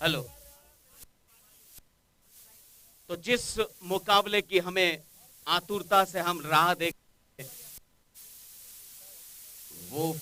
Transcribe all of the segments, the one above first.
Hello. तो जिस मुकाबले की हमें आतुरता से हम राह देख, वो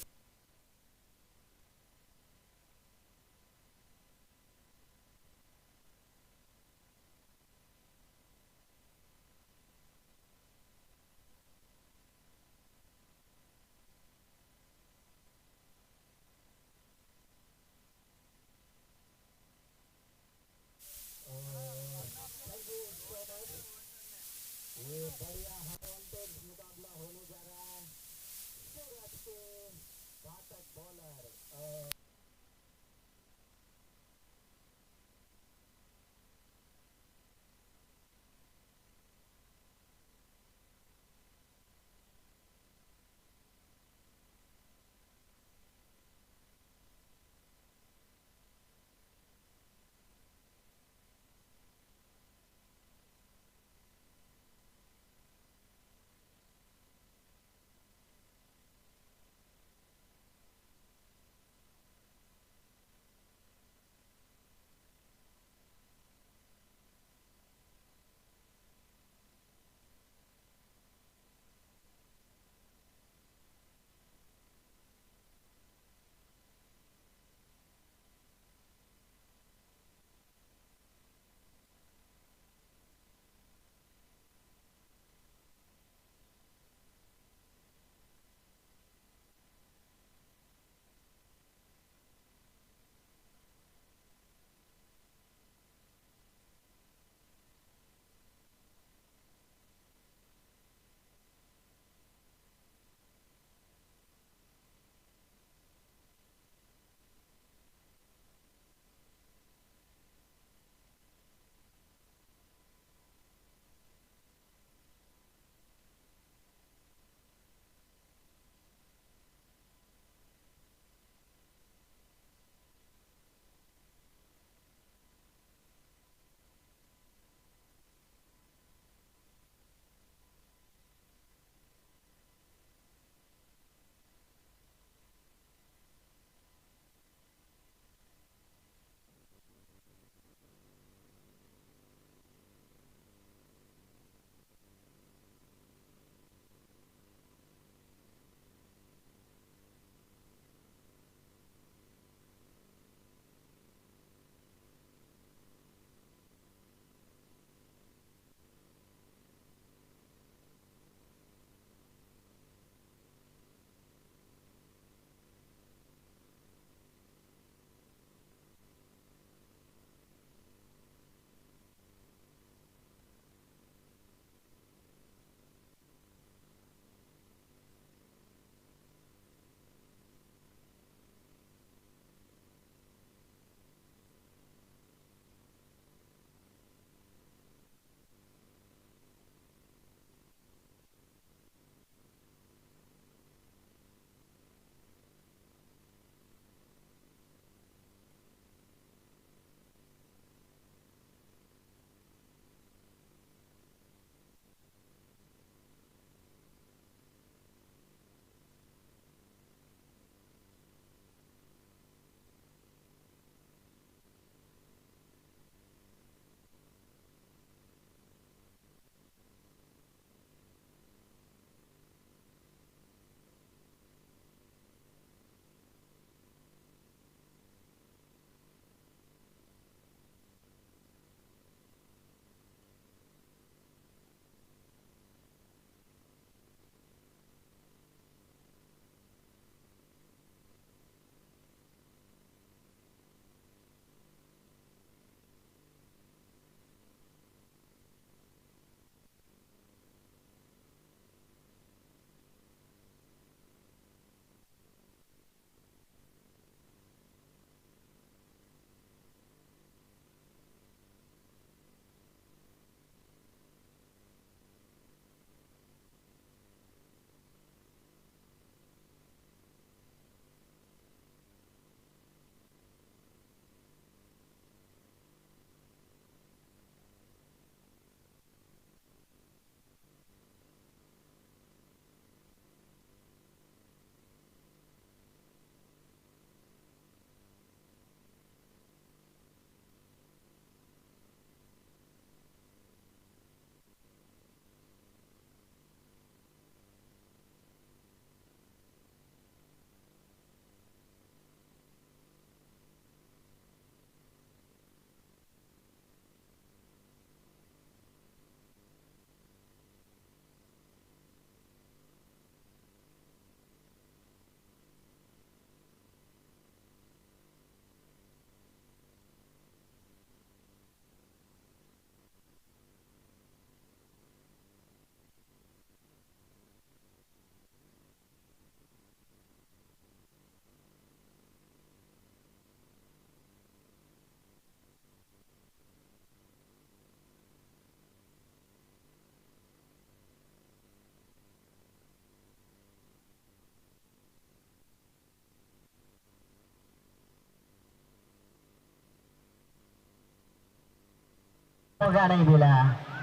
मौका नहीं मिला।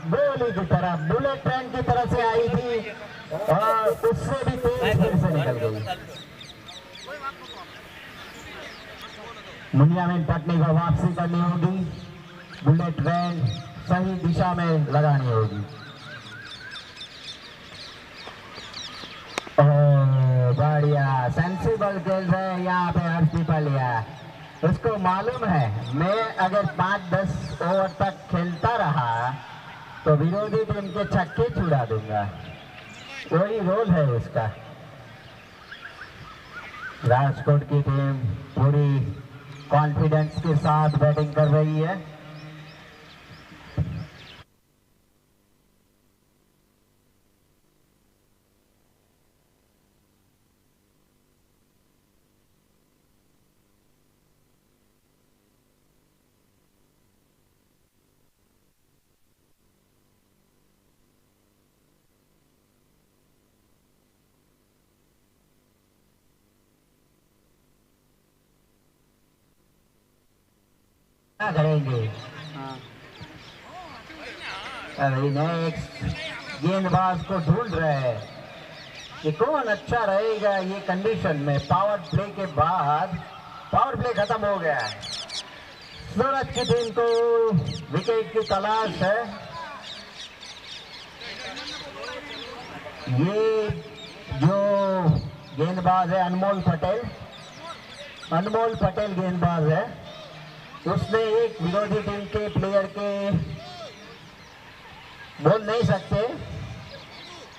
गोली की तरफ बुलेट ट्रेन की तरफ से आई थी और उससे भी तेज फिर से निकल गई। मुनियामिन पटनी को वापसी करनी होगी, बुलेट ट्रेन सही दिशा में लगानी होगी। बढ़िया सेंसिबल खेल रहे हैं यहाँ पे हर्ष पीपलिया। उसको मालूम है मैं अगर 5-10 ओवर तक खेलता रहा तो विरोधी टीम के छक्के छुड़ा दूंगा, वही रोल है उसका। राजकोट की टीम पूरी कॉन्फिडेंस के साथ बैटिंग कर रही है। करेंगे अभी नेक्स्ट गेंदबाज को ढूंढ रहे हैं कि कौन अच्छा रहेगा ये कंडीशन में। पावर प्ले के बाद पावर प्ले खत्म हो गया है। सूरज की टीम को विकेट की तलाश है। ये जो गेंदबाज है अनमोल पटेल गेंदबाज है। उसने एक विरोधी टीम के प्लेयर के बोल नहीं सकते,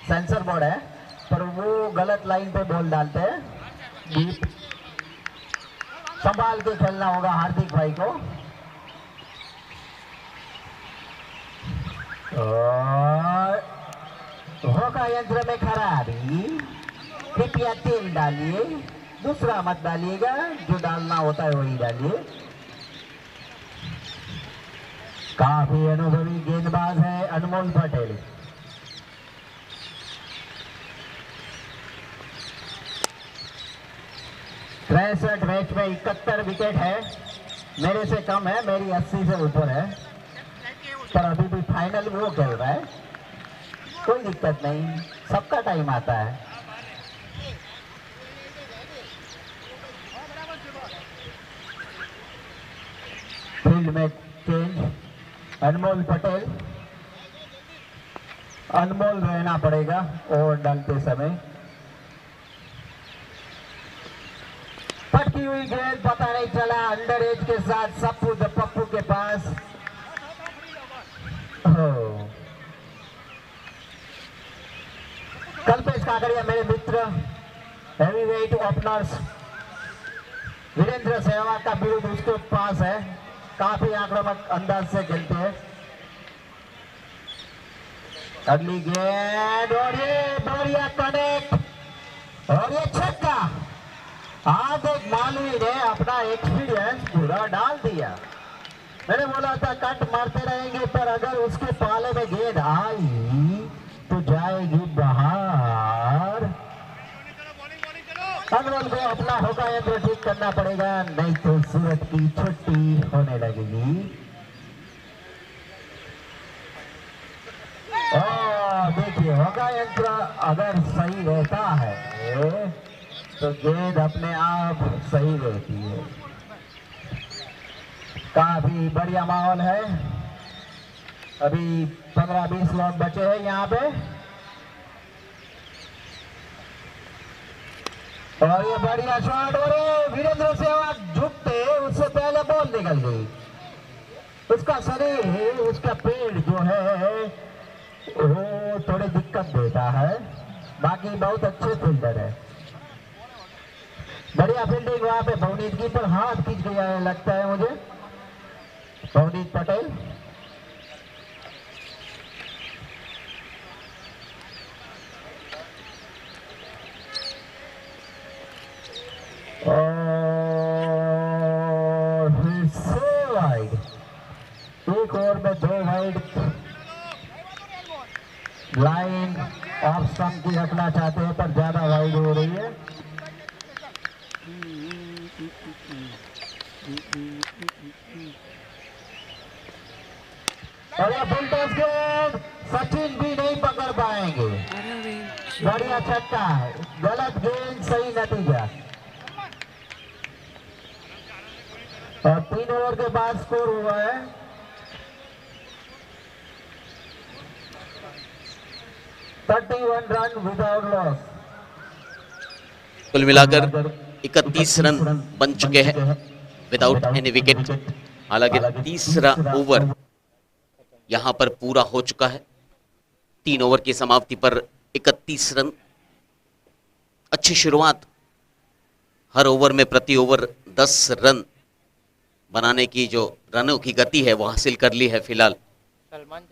सेंसर बोर्ड है, पर वो गलत लाइन पे बॉल डालते हैं। संभाल के खेलना होगा हार्दिक भाई को। और होगा यंत्र में खराबी, कृपया तेल डालिए, दूसरा मत डालिएगा, जो डालना होता है वही डालिए। काफी अनुभवी गेंदबाज है अनमोल पटेल। तिरसठ मैच में 71 विकेट है, मेरे से कम है, मेरी 80 से ऊपर है, पर अभी भी फाइनल वो खेल रहा है। कोई दिक्कत नहीं, सबका टाइम आता है। फील्ड में चेंज, अनमोल पटेल, अनमोल रहना पड़ेगा ओवर डालते समय। पटकी हुई गेंद, पता नहीं चला, अंडर एज के साथ पप्पू के पास। कल्पेश काकड़िया मेरे मित्र, हैवीवेट ओपनर्स वीरेंद्र सहवाग का विरुद्ध उसके पास है, काफी आक्रामक अंदाज से खेलते हैं। अगली गेंद और ये बढ़िया कनेक्ट और ये छक्का। आज एक मालवी ने अपना एक्सपीरियंस पूरा डाल दिया। मैंने बोला था कट मारते रहेंगे, पर अगर उसके पाले में गेंद आई तो जाएगी बाहर। अनमोल को अपना होगा यंत्र ठीक करना पड़ेगा, नहीं तो सूरज की छुट्टी होने लगेगी। देखिए होगा यंत्र अगर सही रहता है तो गेंद अपने आप सही रहती है। काफी बढ़िया माहौल है। अभी 15-20 लोग बचे हैं यहाँ पे और ये बढ़िया शॉट और वीरेंद्र सहवाग झुकते उससे पहले बॉल निकल गई। उसका शरीर है, उसका पेड़ जो है वो थोड़ी दिक्कत देता है, बाकी बहुत अच्छे फील्डर है। बढ़िया फील्डिंग वहां पे भवनीत की, पर हाथ खींच गया है लगता है मुझे, भवनीत पटेल। और फिर वाइड, एक ओवर में 2 वाइड। लाइन ऑफ स्टंप की रखना चाहते हैं पर ज्यादा वाइड हो रही है। और ये बुलटॉस गेंद सचिन भी नहीं पकड़ पाएंगे। बढ़िया छक्का, गलत गेंद सही नतीजा। और 3 ओवर के बाद स्कोर हुआ है 31 रन विदाउट लॉस। कुल मिलाकर 31 रन बन चुके हैं विदाउट एनी विकेट। हालांकि तीसरा ओवर यहां पर पूरा हो चुका है। 3 ओवर की समाप्ति पर 31 रन। अच्छी शुरुआत, हर ओवर में प्रति ओवर 10 रन बनाने की जो रनों की गति है वो हासिल कर ली है फिलहाल। Salman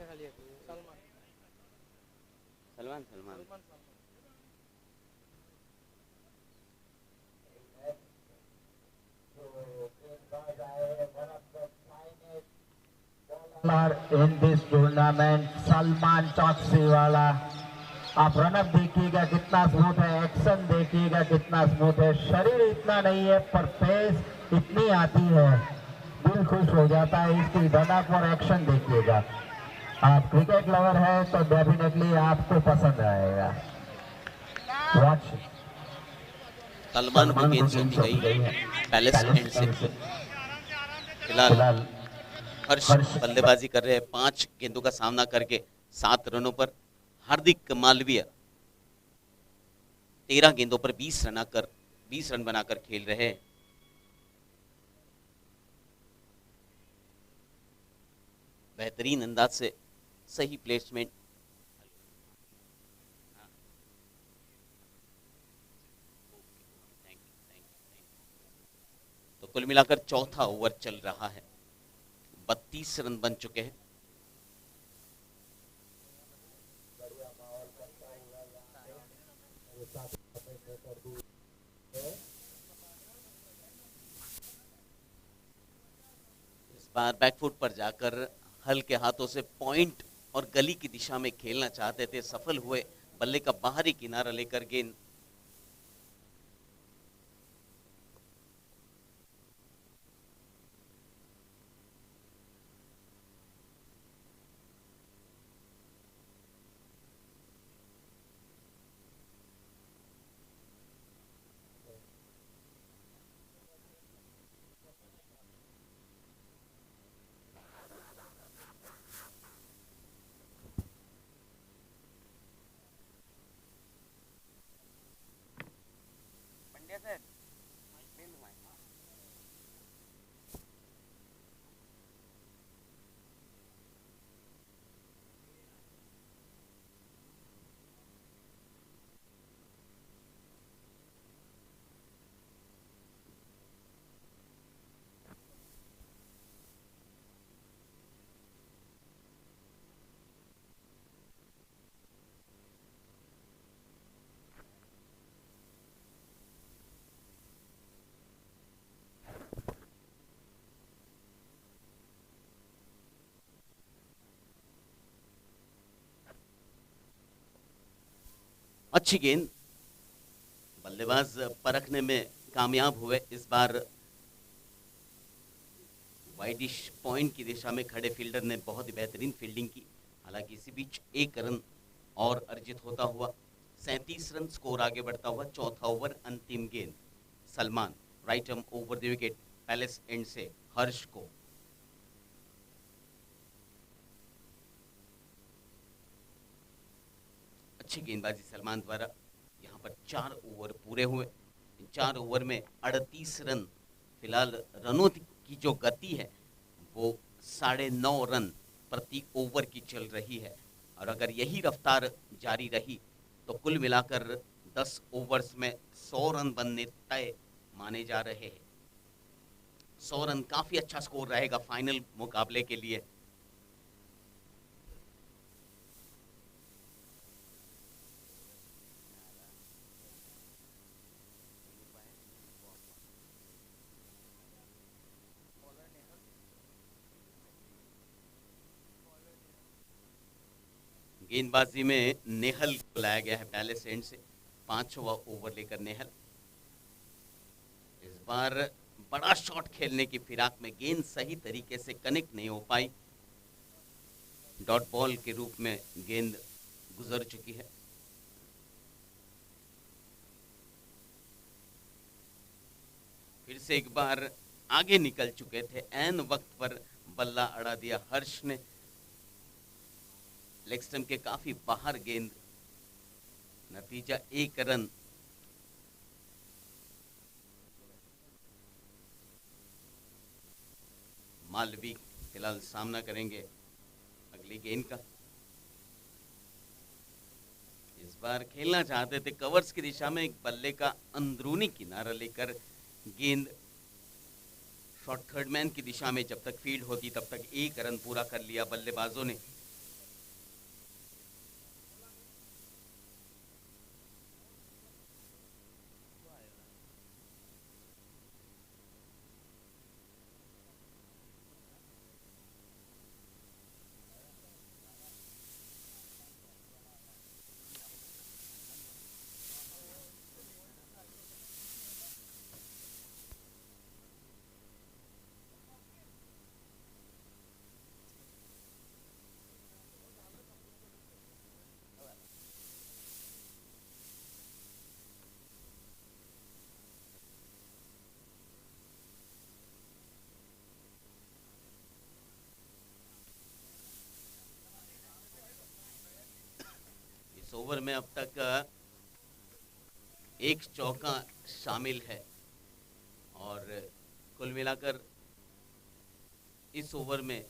in this tournament Salman चौकसी वाला। आप रनअप देखिएगा कितना स्मूथ है, एक्शन देखिएगा कितना स्मूथ है। शरीर इतना नहीं है पर पेस इतनी आती है, दिल खुश हो जाता है इसकी। रनअप और एक्शन देखिएगा। आप क्रिकेट लवर है तो डेफिनेटली आपको पसंद आएगा। वॉच सलमान को गेंद सौंपी गई पैलेस एंड से। फिलहाल हर्ष बल्लेबाजी कर रहे हैं 5 गेंदों का सामना करके 7 रनों पर। हार्दिक मालवीय 13 गेंदों पर 20 रन बनाकर खेल रहे हैं। बेहतरीन अंदाज से सही प्लेसमेंट। तो कुल मिलाकर चौथा ओवर चल रहा है। 32 रन बन चुके हैं। इस बार बैकफुट पर जाकर हल्के हाथों से पॉइंट और गली की दिशा में खेलना चाहते थे, सफल हुए। बल्ले का बाहरी किनारा लेकर गेंद अच्छी गेंद, बल्लेबाज परखने में कामयाब हुए। इस बार वाइडिश पॉइंट की दिशा में खड़े फील्डर ने बहुत ही बेहतरीन फील्डिंग की। हालांकि इसी बीच 1 रन और अर्जित होता हुआ 37 रन स्कोर आगे बढ़ता हुआ। चौथा ओवर अंतिम गेंद, Salman right arm over the wicket palace and से हर्ष को। अच्छी गेंदबाजी सलमान द्वारा। यहाँ पर 4 ओवर पूरे हुए। इन 4 ओवर में 38 रन। फिलहाल रनों की जो गति है वो 9.5 रन प्रति ओवर की चल रही है। और अगर यही रफ्तार जारी रही तो कुल मिलाकर 10 ओवर्स में 100 रन बनने तय माने जा रहे हैं। 100 रन काफी अच्छा स्कोर रहेगा फाइनल मुकाबले के लिए। गेंदबाजी में नेहल को लाया गया है पैलेस एंड से। 5वां ओवर लेकर नेहल इस बार बड़ा शॉट खेलने की फिराक में गेंद सही तरीके से कनेक्ट नहीं हो पाई। डॉट बॉल के रूप में गेंद गुजर चुकी है। फिर से एक बार आगे निकल चुके थे, ऐन वक्त पर बल्ला अड़ा दिया हर्ष ने। लेग स्टंप के काफी बाहर गेंद, नतीजा 1 रन। मालवी फिलहाल सामना करेंगे अगली गेंद का। इस बार खेलना चाहते थे कवर्स की दिशा में, एक बल्ले का अंदरूनी किनारा लेकर गेंद शॉर्ट थर्ड मैन की दिशा में जब तक फील्ड होती तब तक 1 रन पूरा कर लिया बल्लेबाजों ने। इस ओवर में अब तक 1 चौका शामिल है और कुल मिलाकर इस ओवर में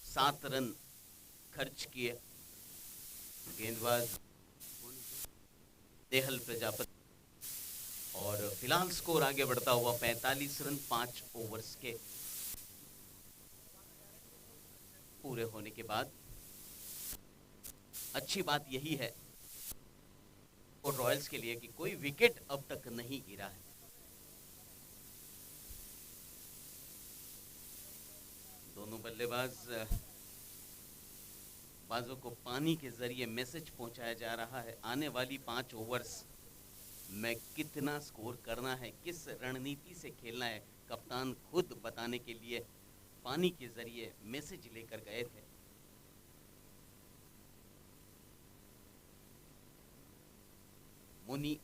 7 रन खर्च किए गेंदबाज देहल प्रजापति। और फिलहाल स्कोर आगे बढ़ता हुआ 45 रन 5 ओवर्स के पूरे होने के बाद। अच्छी बात यही है और रॉयल्स के लिए कि कोई विकेट अब तक नहीं गिरा है। दोनों बल्लेबाज बाजों को पानी के जरिए मैसेज पहुंचाया जा रहा है, आने वाली 5 ओवर्स में कितना स्कोर करना है, किस रणनीति से खेलना है। कप्तान खुद बताने के लिए पानी के जरिए मैसेज लेकर गए थे। मुनी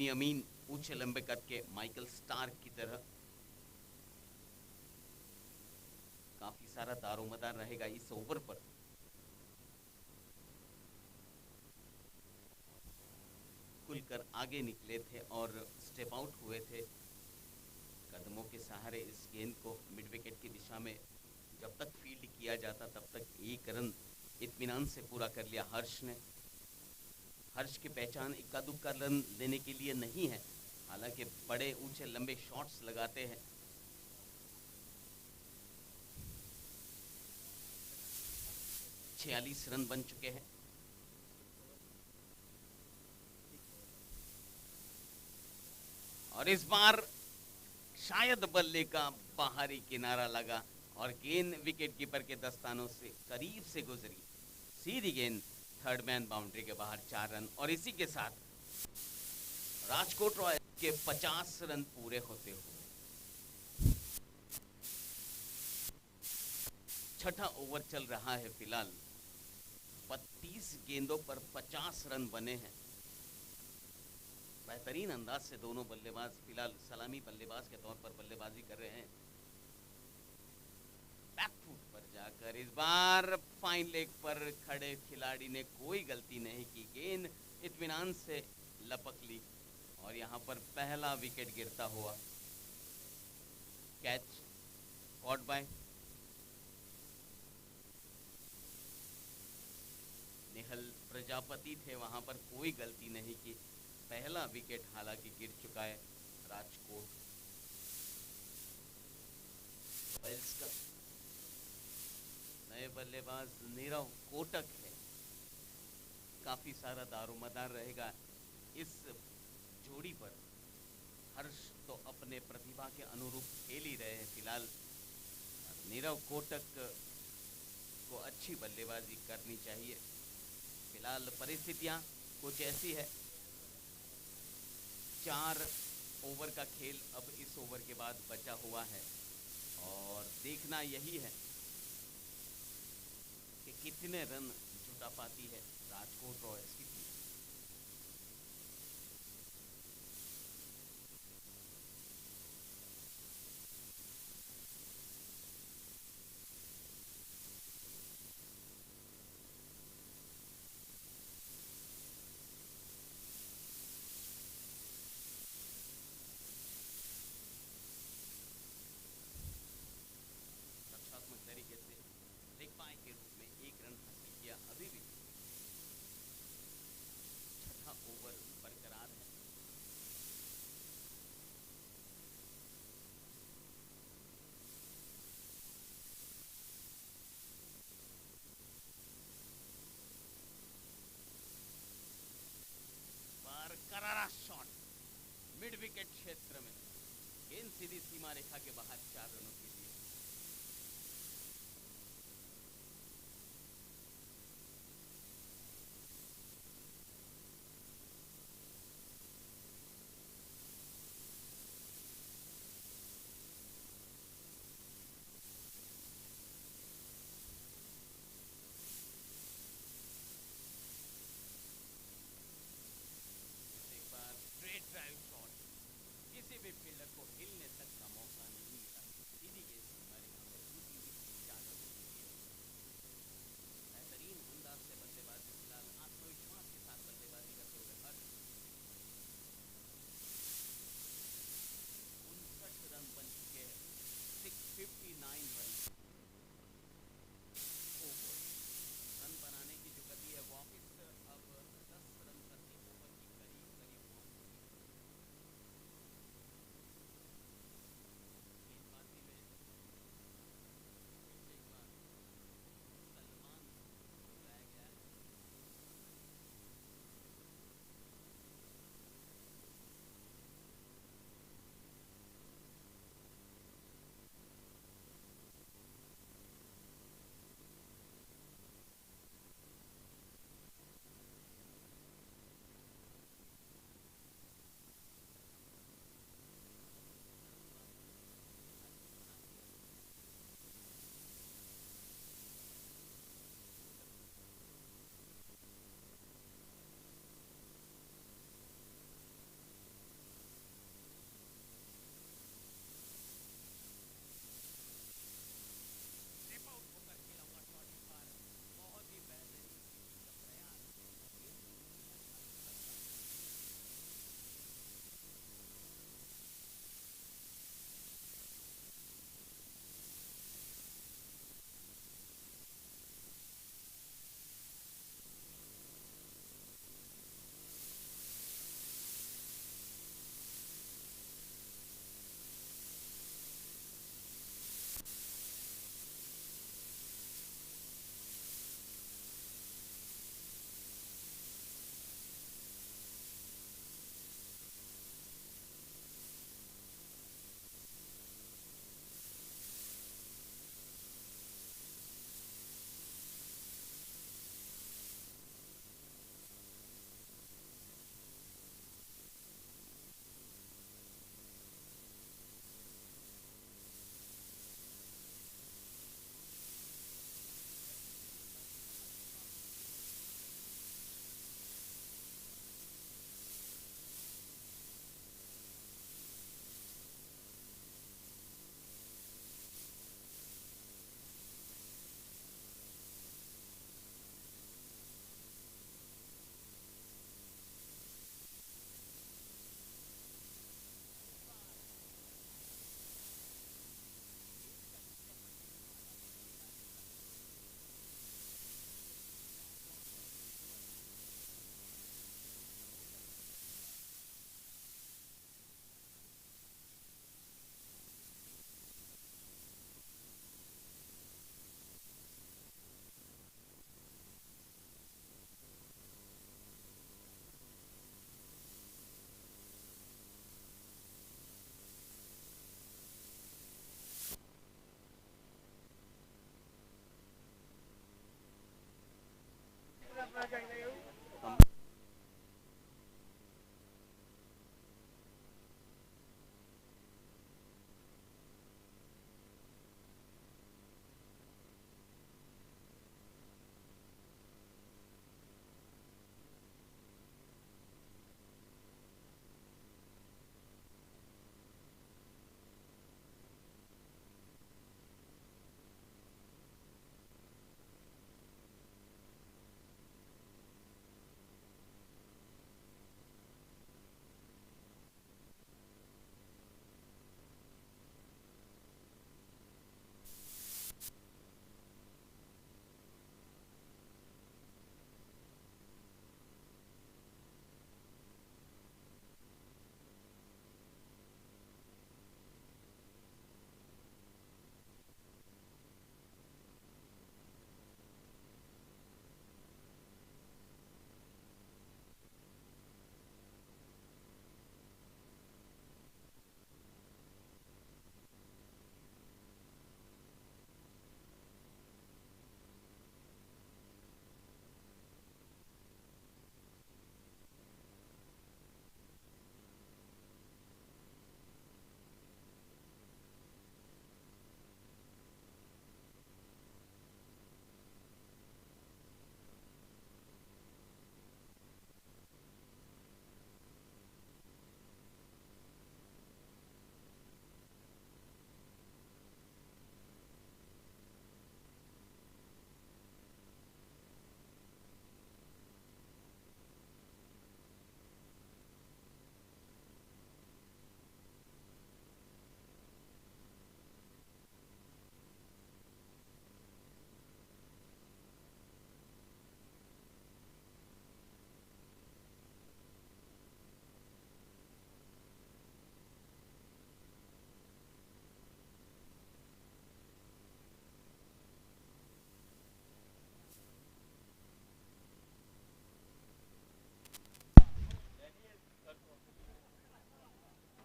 अमीन ऊंचे लंबे कद के माइकल स्टार्क की तरह। काफी सारा दारोमदार रहेगा इस ओवर पर। खुलकर आगे निकले थे और स्टेप आउट हुए थे, कदमों के सहारे इस गेंद को मिड विकेट की दिशा में जब तक फील्ड किया जाता तब तक 1 रन इत्मीनान से पूरा कर लिया हर्ष ने। हर्ष की पहचान इक्का दुक्का रन लेने के लिए नहीं है, हालांकि बड़े ऊंचे लंबे शॉट्स लगाते हैं। छियालीस रन बन चुके हैं। और इस बार शायद बल्ले का बाहरी किनारा लगा और गेंद विकेट कीपर के दस्तानों से करीब से गुजरी। सीधी गेंद थर्ड मैन बाउंड्री के बाहर, 4 रन। और इसी के साथ राजकोट रॉयल्स के 50 रन पूरे होते हुए छठा ओवर चल रहा है। फिलहाल 32 गेंदों पर 50 रन बने हैं। बेहतरीन अंदाज से दोनों बल्लेबाज फिलहाल सलामी बल्लेबाज के तौर पर बल्लेबाजी कर रहे हैं। बैक फुट पर जाकर इस बार फाइन लेग पर खड़े खिलाड़ी ने कोई गलती नहीं की, गेंद इत्मीनान से लपक ली और यहां पर पहला विकेट गिरता हुआ। कैच कॉट बाय निहल प्रजापति थे, वहां पर कोई गलती नहीं की। पहला विकेट हालांकि गिर चुका है राजकोट रॉयल्स का। नए बल्लेबाज नीरव कोटक है। काफी सारा दारोमदार रहेगा इस जोड़ी पर। हर्ष तो अपने प्रतिभा के अनुरूप खेल ही रहे हैं फिलहाल। नीरव कोटक को अच्छी बल्लेबाजी करनी चाहिए। फिलहाल परिस्थितियां कुछ ऐसी है, 4 ओवर का खेल अब इस ओवर के बाद बचा हुआ है और देखना यही है कि कितने रन जुटा पाती है राजकोट रॉयल्स की टीम। रक्षात्मक तरीके से दिग्पाई के रूप में एक रन हासिल किया। अभी भी छठा ओवर बरकरार है। पर करारा शॉट मिड विकेट क्षेत्र में, गेंद सीधी सीमा रेखा के बाहर 4 रनों के लिए। एक बार स्ट्रेट ड्राइव शॉट, किसी भी फील्डर को हिलने तक का मौका नहीं मिला। सीधी गेंद सीमा रेखा पर टूटी हुई 4 रनों के लिए। बेहतरीन अंदाज से बल्लेबाजी, फिलहाल आत्मविश्वास के साथ बल्लेबाजी करते हुए हर्ष। 59 रन बन चुके हैं, 659 रन। ओवर रन बनाने की जो गति है वापिस अब 10 रन प्रति ओवर की करीब करीब पहुंच चुकी है।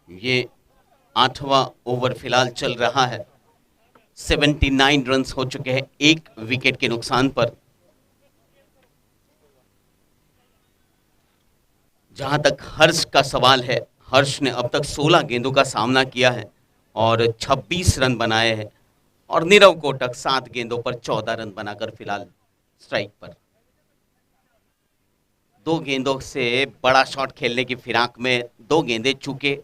ये 8वां ओवर फिलहाल चल रहा है। 79 रन्स हो चुके हैं एक विकेट के नुकसान पर। जहां तक हर्ष का सवाल है, हर्ष ने अब तक 16 गेंदों का सामना किया है और 26 रन बनाए हैं, और नीरव कोटक 7 गेंदों पर 14 रन बनाकर फिलहाल स्ट्राइक पर। 2 गेंदों से बड़ा शॉट खेलने की फिराक में 2 गेंदें चूके।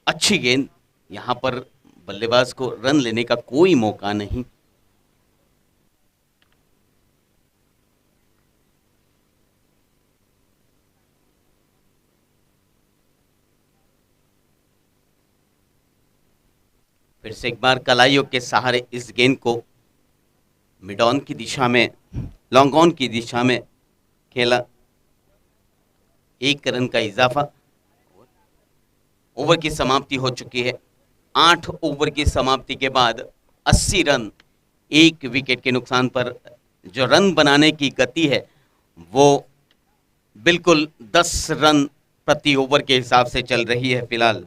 अच्छी गेंद, यहां पर बल्लेबाज को रन लेने का कोई मौका नहीं। फिर से एक बार कलाइयों के सहारे इस गेंद को मिड ऑन की दिशा में, लॉन्ग ऑन की दिशा में खेला। 1 रन का इजाफा। ओवर की समाप्ति हो चुकी है। 8 ओवर की समाप्ति के बाद 80 रन एक विकेट के नुकसान पर। जो रन बनाने की गति है वो बिल्कुल 10 रन प्रति ओवर के हिसाब से चल रही है फिलहाल।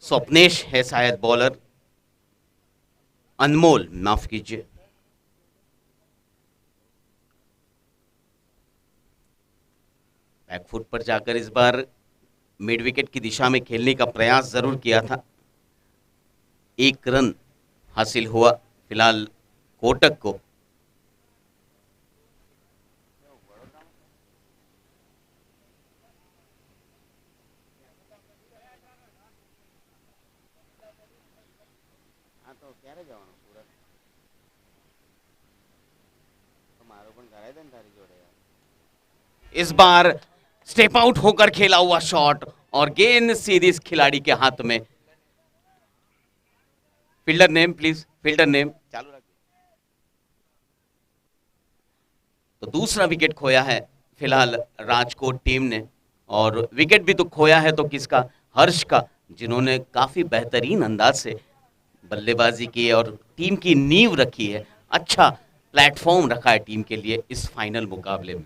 स्वप्नेश है शायद बॉलर, अनमोल माफ कीजिए। बैकफुट पर जाकर इस बार मिड विकेट की दिशा में खेलने का प्रयास जरूर किया था। 1 रन हासिल हुआ फिलहाल कोटक को। इस बार स्टेप आउट होकर खेला हुआ शॉट और गेंद सीधी इस खिलाड़ी के हाथ में। Fielder name please, fielder name चालू रखिए। तो दूसरा विकेट खोया है फिलहाल राजकोट टीम ने, और विकेट भी तो खोया है तो किसका, हर्ष का, जिन्होंने काफी बेहतरीन अंदाज से बल्लेबाजी की और टीम की नींव रखी है। अच्छा प्लेटफॉर्म रखा है टीम के लिए इस फाइनल मुकाबले में।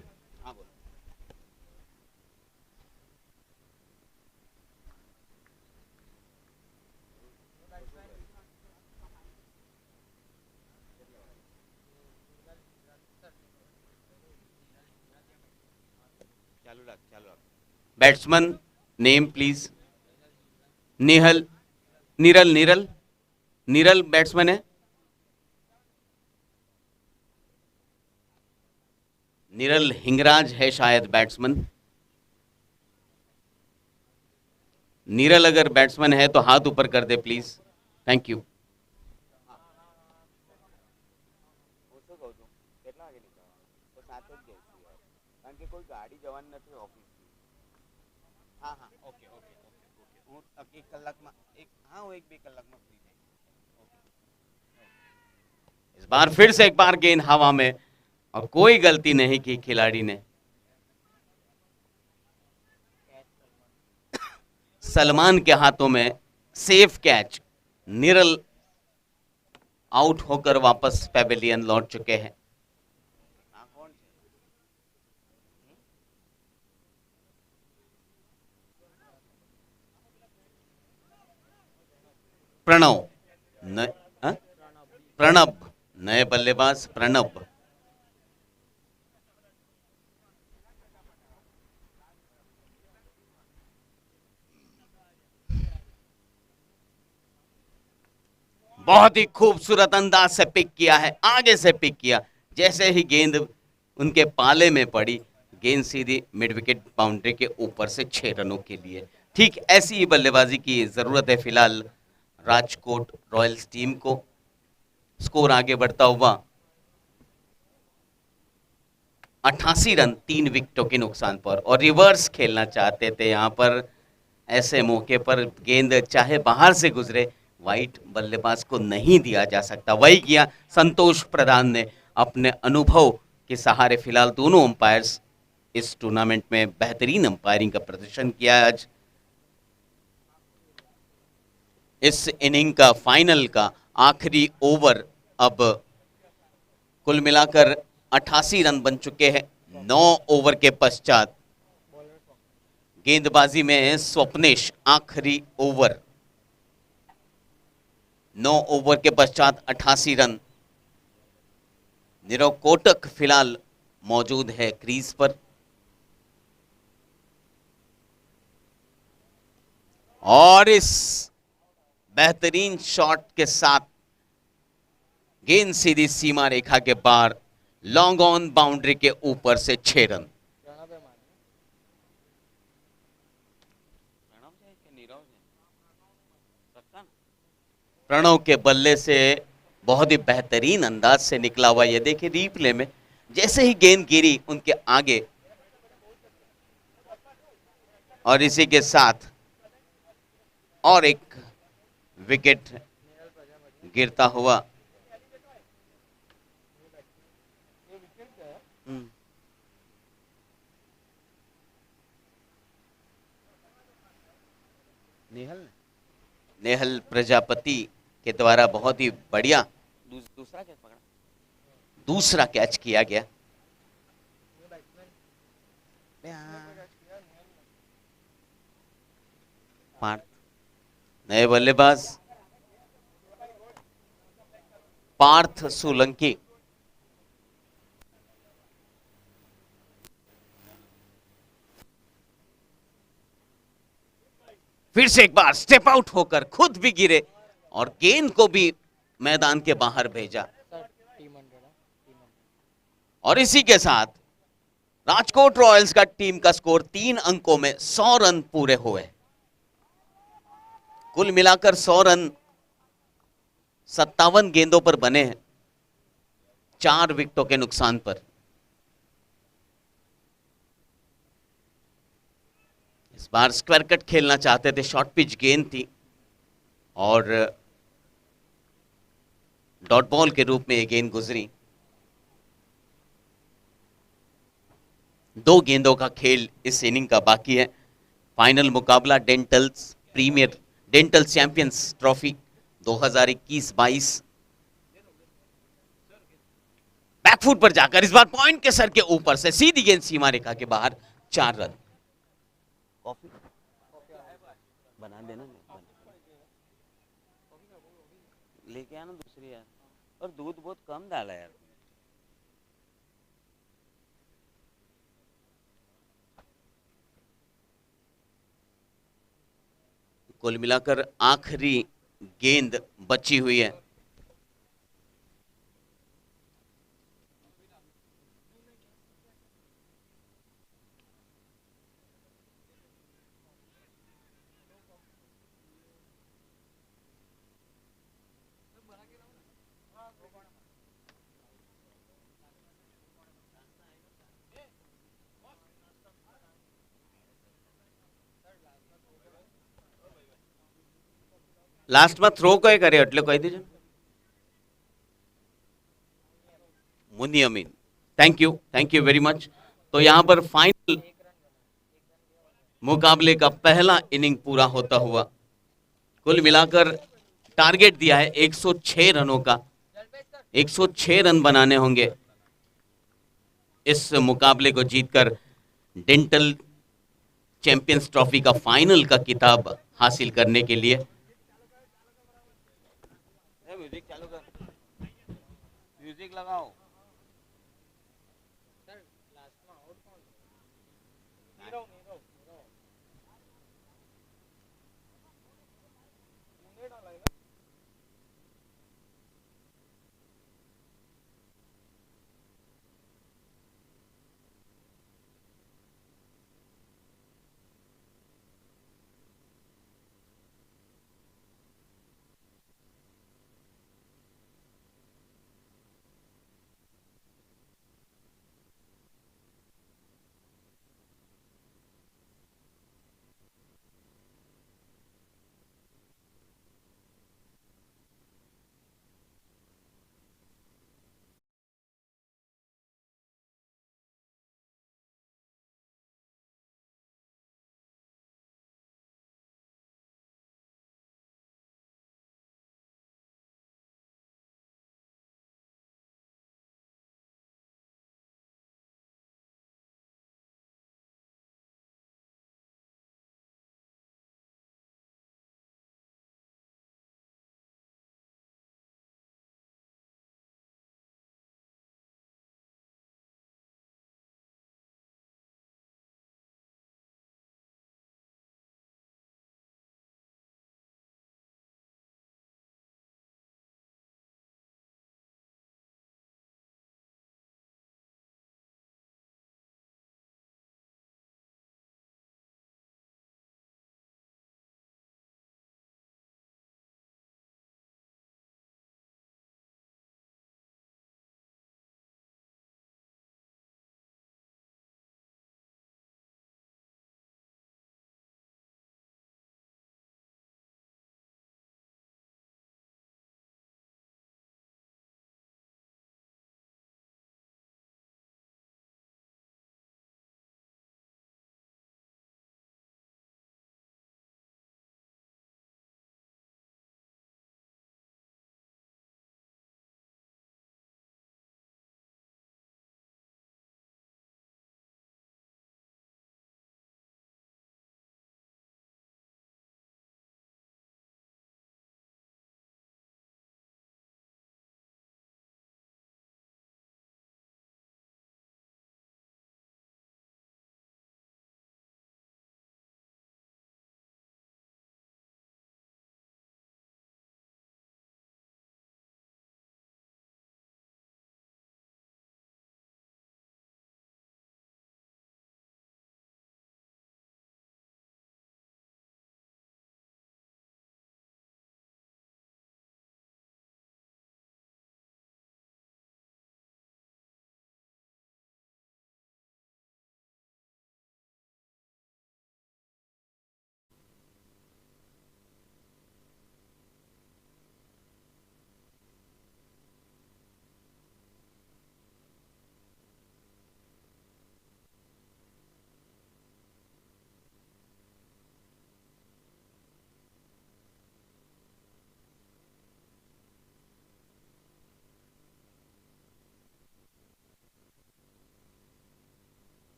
Batsman name please. निहल, Niral, Niral, Niral batsman है। निरल हिंगराज है शायद बैट्समैन। निरल अगर बैट्समैन है तो हाथ ऊपर कर दे प्लीज, थैंक यू। इस बार फिर से एक बार गेंद हवा में और कोई गलती नहीं की खिलाड़ी ने। सलमान के हाथों में सेफ कैच। निरल आउट होकर वापस पेविलियन लौट चुके हैं। प्रणव प्रणब, नए बल्लेबाज प्रणब। बहुत ही खूबसूरत अंदाज से पिक किया है, आगे से पिक किया। जैसे ही गेंद उनके पाले में पड़ी, गेंद सीधी मिड विकेट बाउंड्री के ऊपर से 6 रनों के लिए। ठीक ऐसी ही बल्लेबाजी की जरूरत है फिलहाल राजकोट रॉयल्स टीम को। स्कोर आगे बढ़ता हुआ 88 रन 3 विकेटों के नुकसान पर, और रिवर्स खेलना चाहते थे यहाँ पर। ऐसे मौके पर गेंद चाहे बाहर से गुजरे, वाइट बल्लेबाज को नहीं दिया जा सकता। वही किया संतोष प्रधान ने अपने अनुभव के सहारे। फिलहाल दोनों अंपायर्स इस टूर्नामेंट में बेहतरीन अंपायरिंग का प्रदर्शन किया है आज। इस इनिंग का फाइनल का आखिरी ओवर अब कुल मिलाकर 88 रन बन चुके हैं 9 ओवर के पश्चात। गेंदबाजी में स्वप्नेश आखिरी ओवर, 9 ओवर के पश्चात 88 रन। नीरव कोटक फिलहाल मौजूद है क्रीज पर और इस बेहतरीन शॉट के साथ गेंद सीधी सीमा रेखा के पार, लॉन्ग ऑन बाउंड्री के ऊपर से 6 रन। प्रणव के बल्ले से बहुत ही बेहतरीन अंदाज से निकला हुआ। ये देखिए रीप्ले में जैसे ही गेंद गिरी उनके आगे और इसी के साथ और एक विकेट गिरता हुआ। नेहल प्रजापति के द्वारा बहुत ही बढ़िया दूसरा कैच पकड़ा, दूसरा कैच किया गया। नए बल्लेबाज पार्थ सोलंकी। फिर से एक बार स्टेप आउट होकर खुद भी गिरे और गेंद को भी मैदान के बाहर भेजा। और इसी के साथ राजकोट रॉयल्स का टीम का स्कोर 3 अंकों में 100 रन पूरे हुए। कुल मिलाकर 100 रन 57 गेंदों पर बने हैं, 4 विकेटों के नुकसान पर। इस बार स्क्वायर कट खेलना चाहते थे, शॉर्ट पिच गेंद थी और डॉट बॉल के रूप में ये गेंद गुजरी। 2 गेंदों का खेल इस इनिंग का बाकी है। फाइनल मुकाबला डेंटल चैंपियंस ट्रॉफी 2021-22। बैकफुट पर जाकर इस बार पॉइंट के सर के ऊपर से सीधी गेंद सीमा रेखा के बाहर, 4 रन। कॉफी बना देना, लेके आना दूसरी यार, और दूध बहुत कम डाला यार। कुल मिलाकर आखिरी गेंद बची हुई है। लास्ट में थ्रो कई करे એટલે કહી દેજો। मुन्नी अमीन, थैंक यू वेरी मच। तो यहां पर फाइनल मुकाबले का पहला इनिंग पूरा होता हुआ। कुल मिलाकर टारगेट दिया है 106 रनों का, 106 रन बनाने होंगे इस मुकाबले को जीतकर डेंटल चैंपियंस ट्रॉफी का फाइनल का किताब हासिल करने के लिए। म्यूजिक चालू कर, म्यूजिक लगाओ।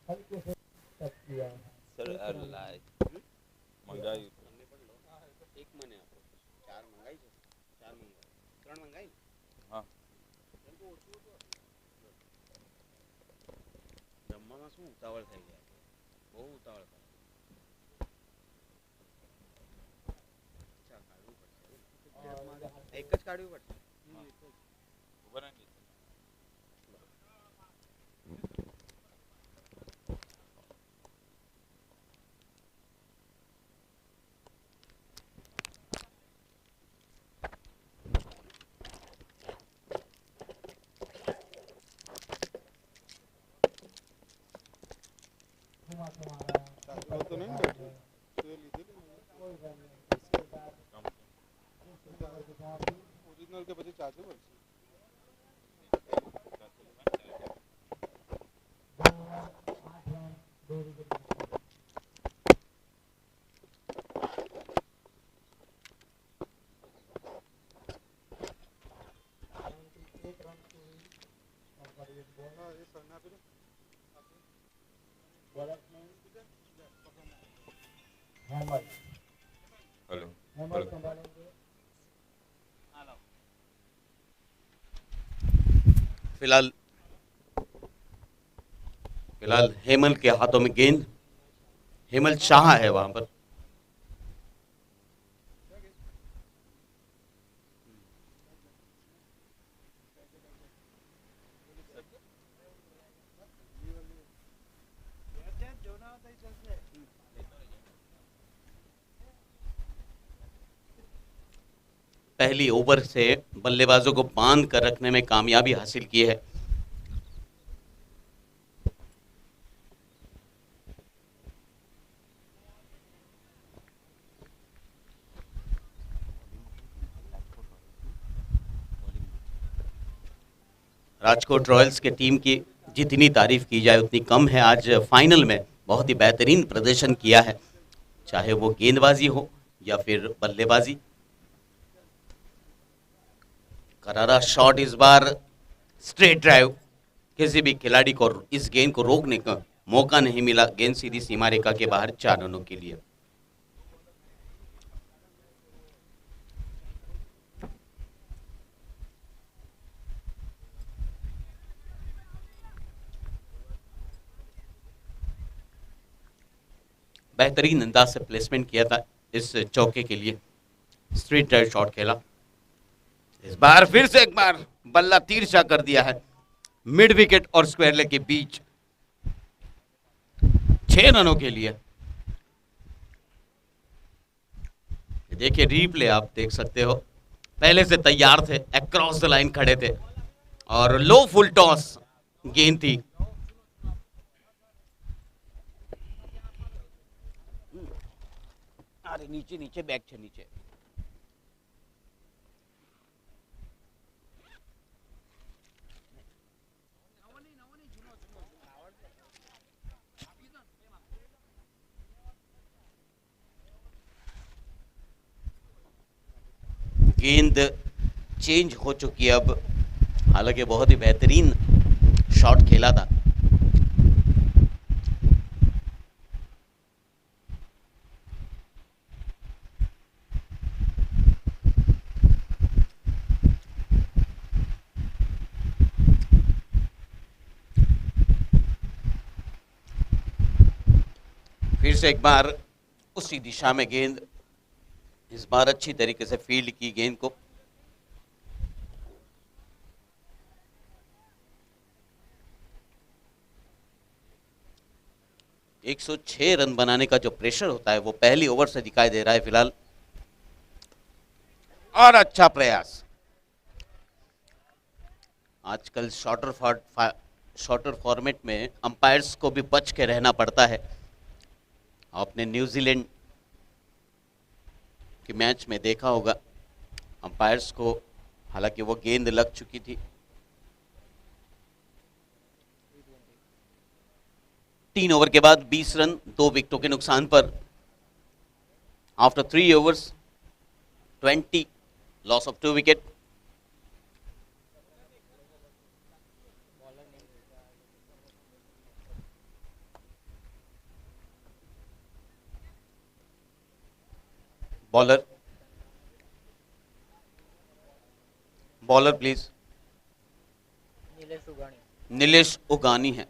सर મંગાવી એક મને આપો ચાર મંગાઈ છે ચાર મંગાઈ ત્રણ મંગાઈ હા જમવામાં શું ઉતાવળ થઈ ગયા બહુ ઉતાવળ થાય અચ્છા કાઢવું પડશે એક જ કાઢવું પડશે ખબર નહીં તો નહીં બેઠી તો એ લીધેલી ઓરિજિનલ કે પછી ચાર્જર પડશે હા એ સરને આપી દો હલો फिलहाल फिलहाल हेमल के हाथों में गेंद हेमल शाह है वहां पर पहली ओवर से बल्लेबाजों को बांध कर रखने में कामयाबी हासिल की है राजकोट रॉयल्स के टीम की जितनी तारीफ की जाए उतनी कम है आज फाइनल में बहुत ही बेहतरीन प्रदर्शन किया है चाहे वो गेंदबाजी हो या फिर बल्लेबाजी करारा शॉट इस बार स्ट्रेट ड्राइव किसी भी खिलाड़ी को इस गेंद को रोकने का मौका नहीं मिला गेंद सीधी सीमा रेखा के बाहर 4 रनों के लिए बेहतरीन अंदाज से प्लेसमेंट किया था इस चौके के लिए स्ट्रेट ड्राइव शॉट खेला इस बार फिर से एक बार बल्ला तिरछा कर दिया है मिड विकेट और स्क्वायर लेग के बीच 6 रनों के लिए देखिए रीप्ले आप देख सकते हो पहले से तैयार थे अक्रॉस द लाइन खड़े थे और लो फुल टॉस गेंद थी अरे नीचे नीचे बैक छे नीचे गेंद चेंज हो चुकी है अब हालांकि बहुत ही बेहतरीन शॉट खेला था फिर से एक बार उसी दिशा में गेंद इस बार अच्छी तरीके से फील्ड की गेंद को एक 106 रन बनाने का जो प्रेशर होता है वो पहली ओवर से दिखाई दे रहा है फिलहाल और अच्छा प्रयास आजकल शॉर्टर फॉर्मेट में अंपायर्स को भी बच के रहना पड़ता है आपने न्यूजीलैंड के मैच में देखा होगा अंपायर्स को हालांकि वो गेंद लग चुकी थी 3 ओवर के बाद 20 रन 2 विकेटों के नुकसान पर after 3 overs 20 loss of 2 wicket bowler, bowler please. Nilesh उगानी, नीलेश उगानी है,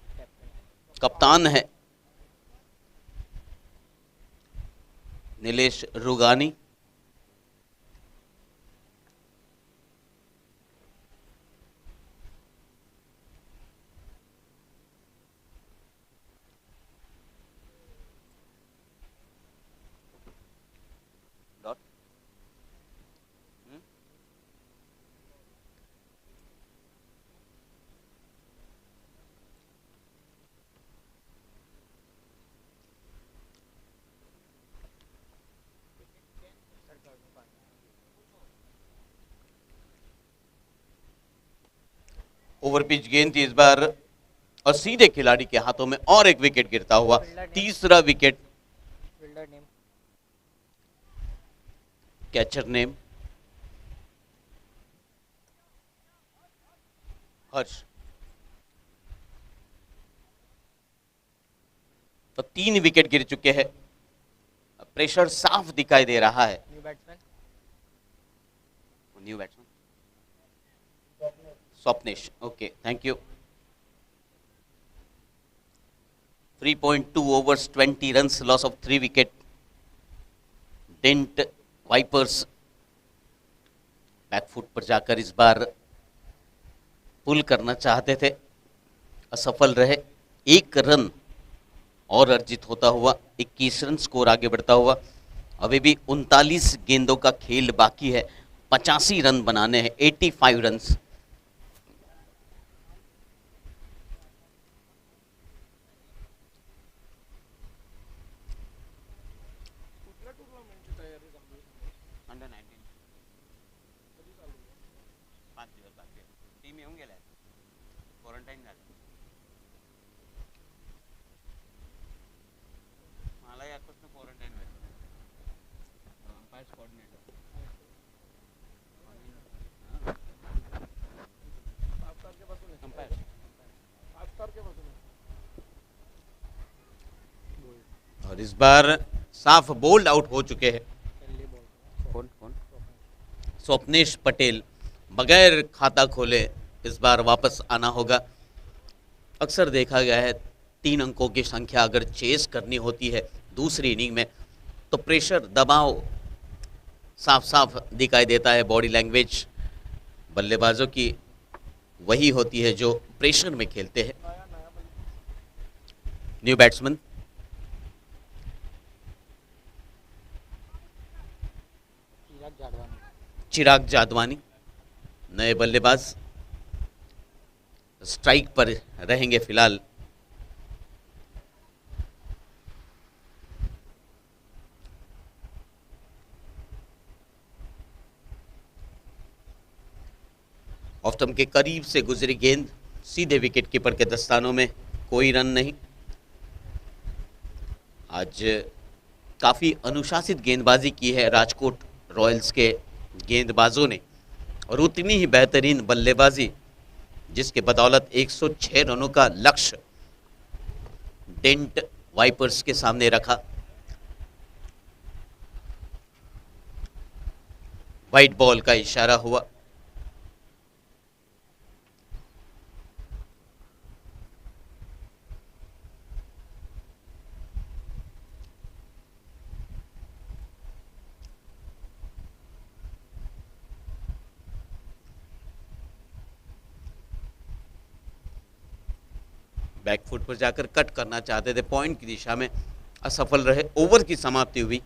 कैप्टन। कप्तान है नीलेश रुगानी। डॉट। ओवर पिच गेंद थी इस बार और सीधे खिलाड़ी के हाथों में और एक विकेट गिरता हुआ, तीसरा wicket. Fielder name, catcher name Harsh. तो 3 विकेट गिर चुके हैं, प्रेशर साफ दिखाई दे रहा है। New batsman, new batsman Swapnesh, okay thank you. 3.2 overs 20 runs, loss of 3 wicket. डेंट वाइपर्स बैकफुट पर जाकर इस बार पुल करना चाहते थे, असफल रहे। 1 रन और अर्जित होता हुआ 21 रन स्कोर आगे बढ़ता हुआ। अभी भी 39 गेंदों का खेल बाकी है, 85 रन बनाने हैं, 85 रन्स। अंडर 19 5 दिवस बाकी आहे. टीम येऊन गेलाय, क्वारंटाईन झालं. मला यापासून क्वारंटाईन व्हायचं. अंपायर्स कोऑर्डिनेटर और इस बार साफ बोल्ड आउट हो चुके हैं। पहली बॉल, कौन कौन? स्वप्नेश पटेल बगैर खाता खोले इस बार वापस आना होगा। अक्सर देखा गया है 3 अंकों की संख्या अगर चेस करनी होती है दूसरी इनिंग में तो प्रेशर, दबाव साफ साफ दिखाई देता है। बॉडी लैंग्वेज बल्लेबाजों की वही होती है जो प्रेशर में खेलते हैं। न्यू बैट्समैन चिराग जाडवानी, चिराग जादवानी, नए बल्लेबाज स्ट्राइक पर रहेंगे फिलहाल। ऑफ स्टंप के करीब से गुजरी गेंद सीधे विकेट कीपर के दस्तानों में, कोई रन नहीं। आज काफी अनुशासित गेंदबाजी की है राजकोट रॉयल्स के गेंदबाजों ने और उतनी ही बेहतरीन बल्लेबाजी जिसके बदौलत 106 रनों का लक्ष्य डेंट वाइपर्स के सामने रखा। वाइट बॉल का इशारा हुआ। बैकफुट पर जाकर कट करना चाहते थे, पॉइंट की दिशा में असफल रहे। ओवर की समाप्ति हुई।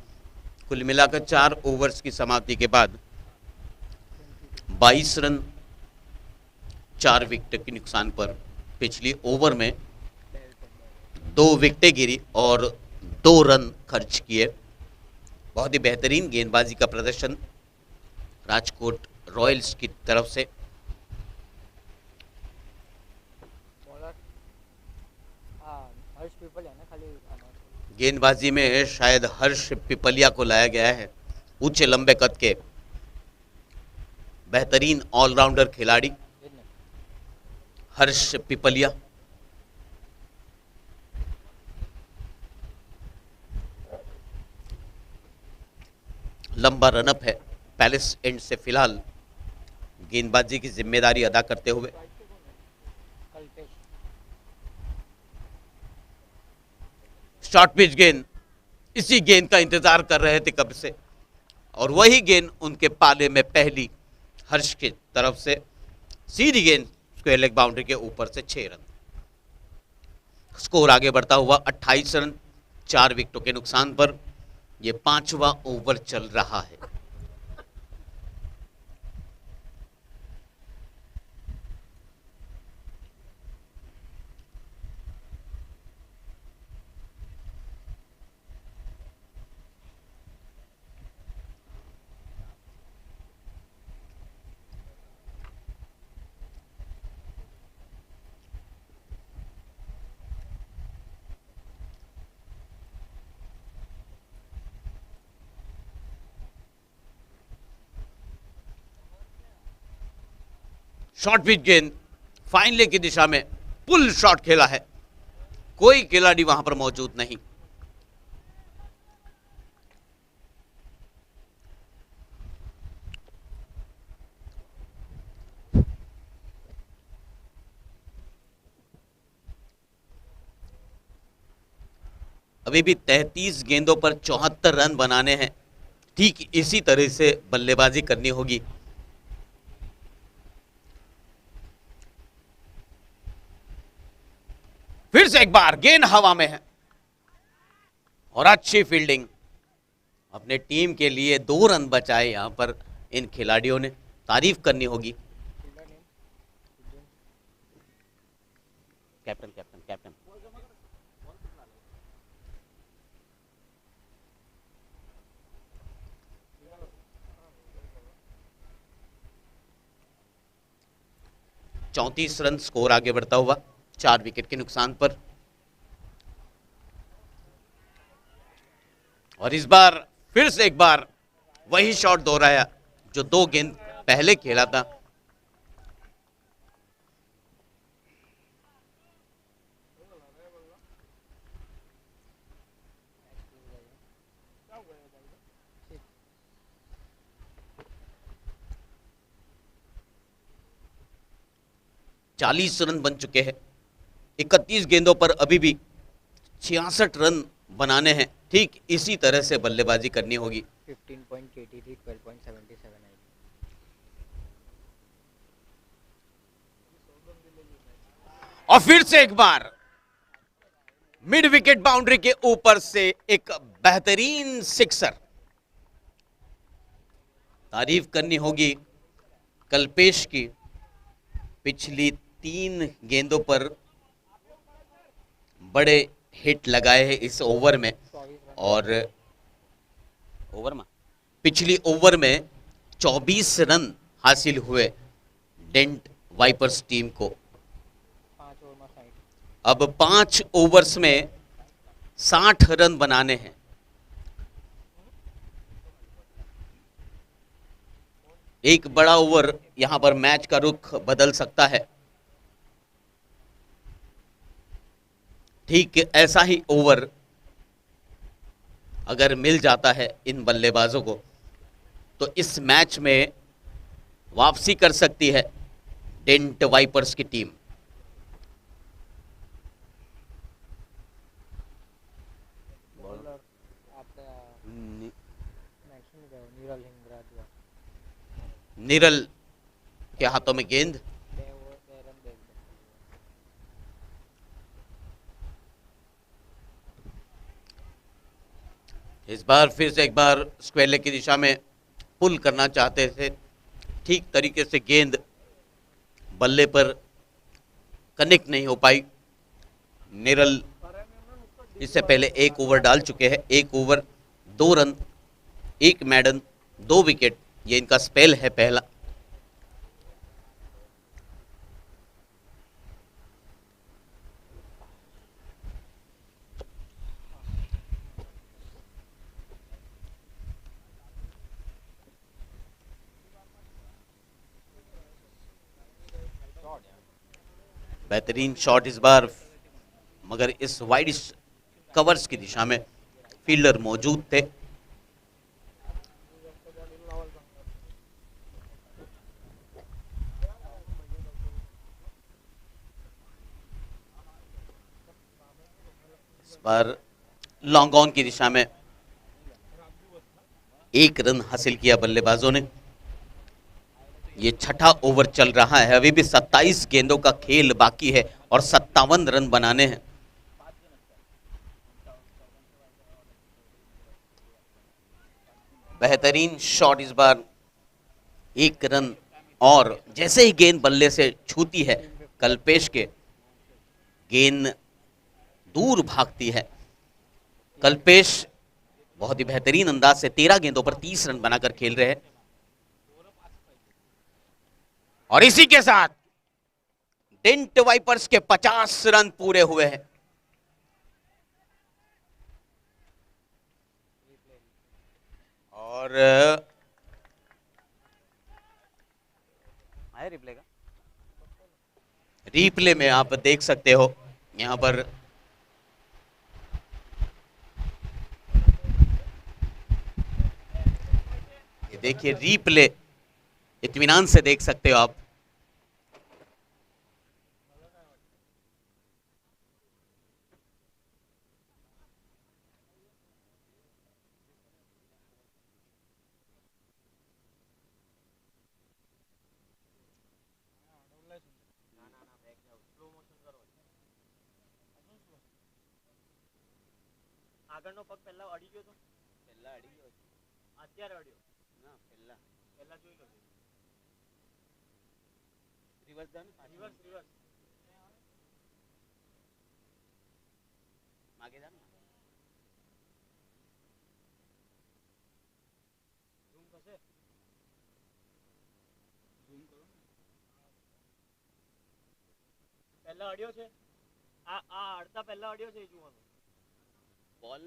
कुल मिलाकर 4 ओवर्स की समाप्ति के बाद 22 रन 4 विकेट के नुकसान पर पिछली ओवर में 2 विकेटें गिरी और 2 रन खर्च किए। बहुत ही बेहतरीन गेंदबाजी का प्रदर्शन राजकोट रॉयल्स की तरफ से। बॉलर हर्ष पीपल है ना, खाली गेंदबाजी में शायद हर्ष पिपलिया को लाया गया है, ऊंचे लंबे कद के बेहतरीन ऑलराउंडर खिलाड़ी हर्ष पिपलिया। लंबा रनअप है पैलेस एंड से फिलहाल गेंदबाजी की जिम्मेदारी अदा करते हुए। कल्पेश शॉर्ट पिच गेंद, इसी गेंद का इंतजार कर रहे थे कब से, और वही गेंद उनके पाले में पहली हर्ष की तरफ से सीधी गेंद स्क्वायर लेग बाउंड्री के ऊपर से 6 रन। स्कोर आगे बढ़ता हुआ 28 रन 4 विकेटों के नुकसान पर। यह 5वां ओवर चल रहा है। शॉर्ट पिच गेंद फाइन लेग की दिशा में पुल शॉट खेला है, कोई खिलाड़ी वहां पर मौजूद नहीं। अभी भी 33 गेंदों पर 74 रन बनाने हैं। ठीक इसी तरह से बल्लेबाजी करनी होगी। फिर से एक बार गेंद हवा में है और अच्छी फील्डिंग। अपने टीम के लिए 2 रन बचाए यहां पर इन खिलाड़ियों ने, तारीफ करनी होगी। Captain captain captain 34 run score आगे बढ़ता हुआ 4 विकेट के नुकसान पर। और इस बार फिर से एक बार वही शॉट दोहराया जो 2 गेंद पहले खेला था। चालीस रन बन चुके हैं। 31 गेंदों पर अभी भी 66 रन बनाने हैं। ठीक इसी तरह से बल्लेबाजी करनी होगी। 15.83 12.77 है। और फिर से एक बार मिड विकेट बाउंड्री के ऊपर से एक बेहतरीन सिक्सर। तारीफ करनी होगी कल्पेश की। पिछली 3 गेंदों पर बड़े हिट लगाए हैं इस ओवर में, और पिछली ओवर में 24 रन हासिल हुए डेंट वाइपर्स टीम को। अब 5 ओवर्स में 60 रन बनाने हैं। एक बड़ा ओवर यहां पर मैच का रुख बदल सकता है। ठीक ऐसा ही ओवर अगर मिल जाता है इन बल्लेबाजों को तो इस मैच में वापसी कर सकती है डेंट वाइपर्स की टीम। निरल के हाथों में गेंद। इस बार फिर से एक बार स्क्वायर लेग की दिशा में पुल करना चाहते थे। ठीक तरीके से गेंद बल्ले पर कनेक्ट नहीं हो पाई। निरल इससे पहले 1 ओवर डाल चुके हैं। 1 ओवर 2 रन 1 मैडन 2 विकेट, ये इनका स्पेल है पहला। बेहतरीन शॉट इस बार, मगर इस वाइड कवर्स की दिशा में फील्डर मौजूद थे। पर लॉन्ग ऑन की दिशा में 1 रन हासिल किया बल्लेबाजों ने। ये छठा ओवर चल रहा है, अभी भी 27 गेंदों का खेल बाकी है और 57 रन बनाने हैं। बेहतरीन शॉट इस बार, 1 रन, और जैसे ही गेंद बल्ले से छूती है कल्पेश के, गेंद दूर भागती है। कल्पेश बहुत ही बेहतरीन अंदाज से 13 गेंदों पर 30 रन बनाकर खेल रहे हैं। और इसी के साथ डेंट वाइपर्स के 50 रन पूरे हुए हैं। और आया रिप्ले का, रिप्ले में आप देख सकते हो यहां पर ये देखिए रिप्ले, इत्मीनान से देख सकते हो आप। આગળનો પગ પહેલા અડી ગયો તો, પહેલા અડી ગયો, અત્યારે અડ્યો ના, પહેલા પહેલા જોઈ લો, રિવર્સ જાને, રિવર્સ રિવર્સ आगे जाना, ઝૂમ થશે, ઝૂમ કરો, પહેલા અડ્યો છે, આ અડતા પહેલા અડ્યો છે, એ જોવાનું। बॉल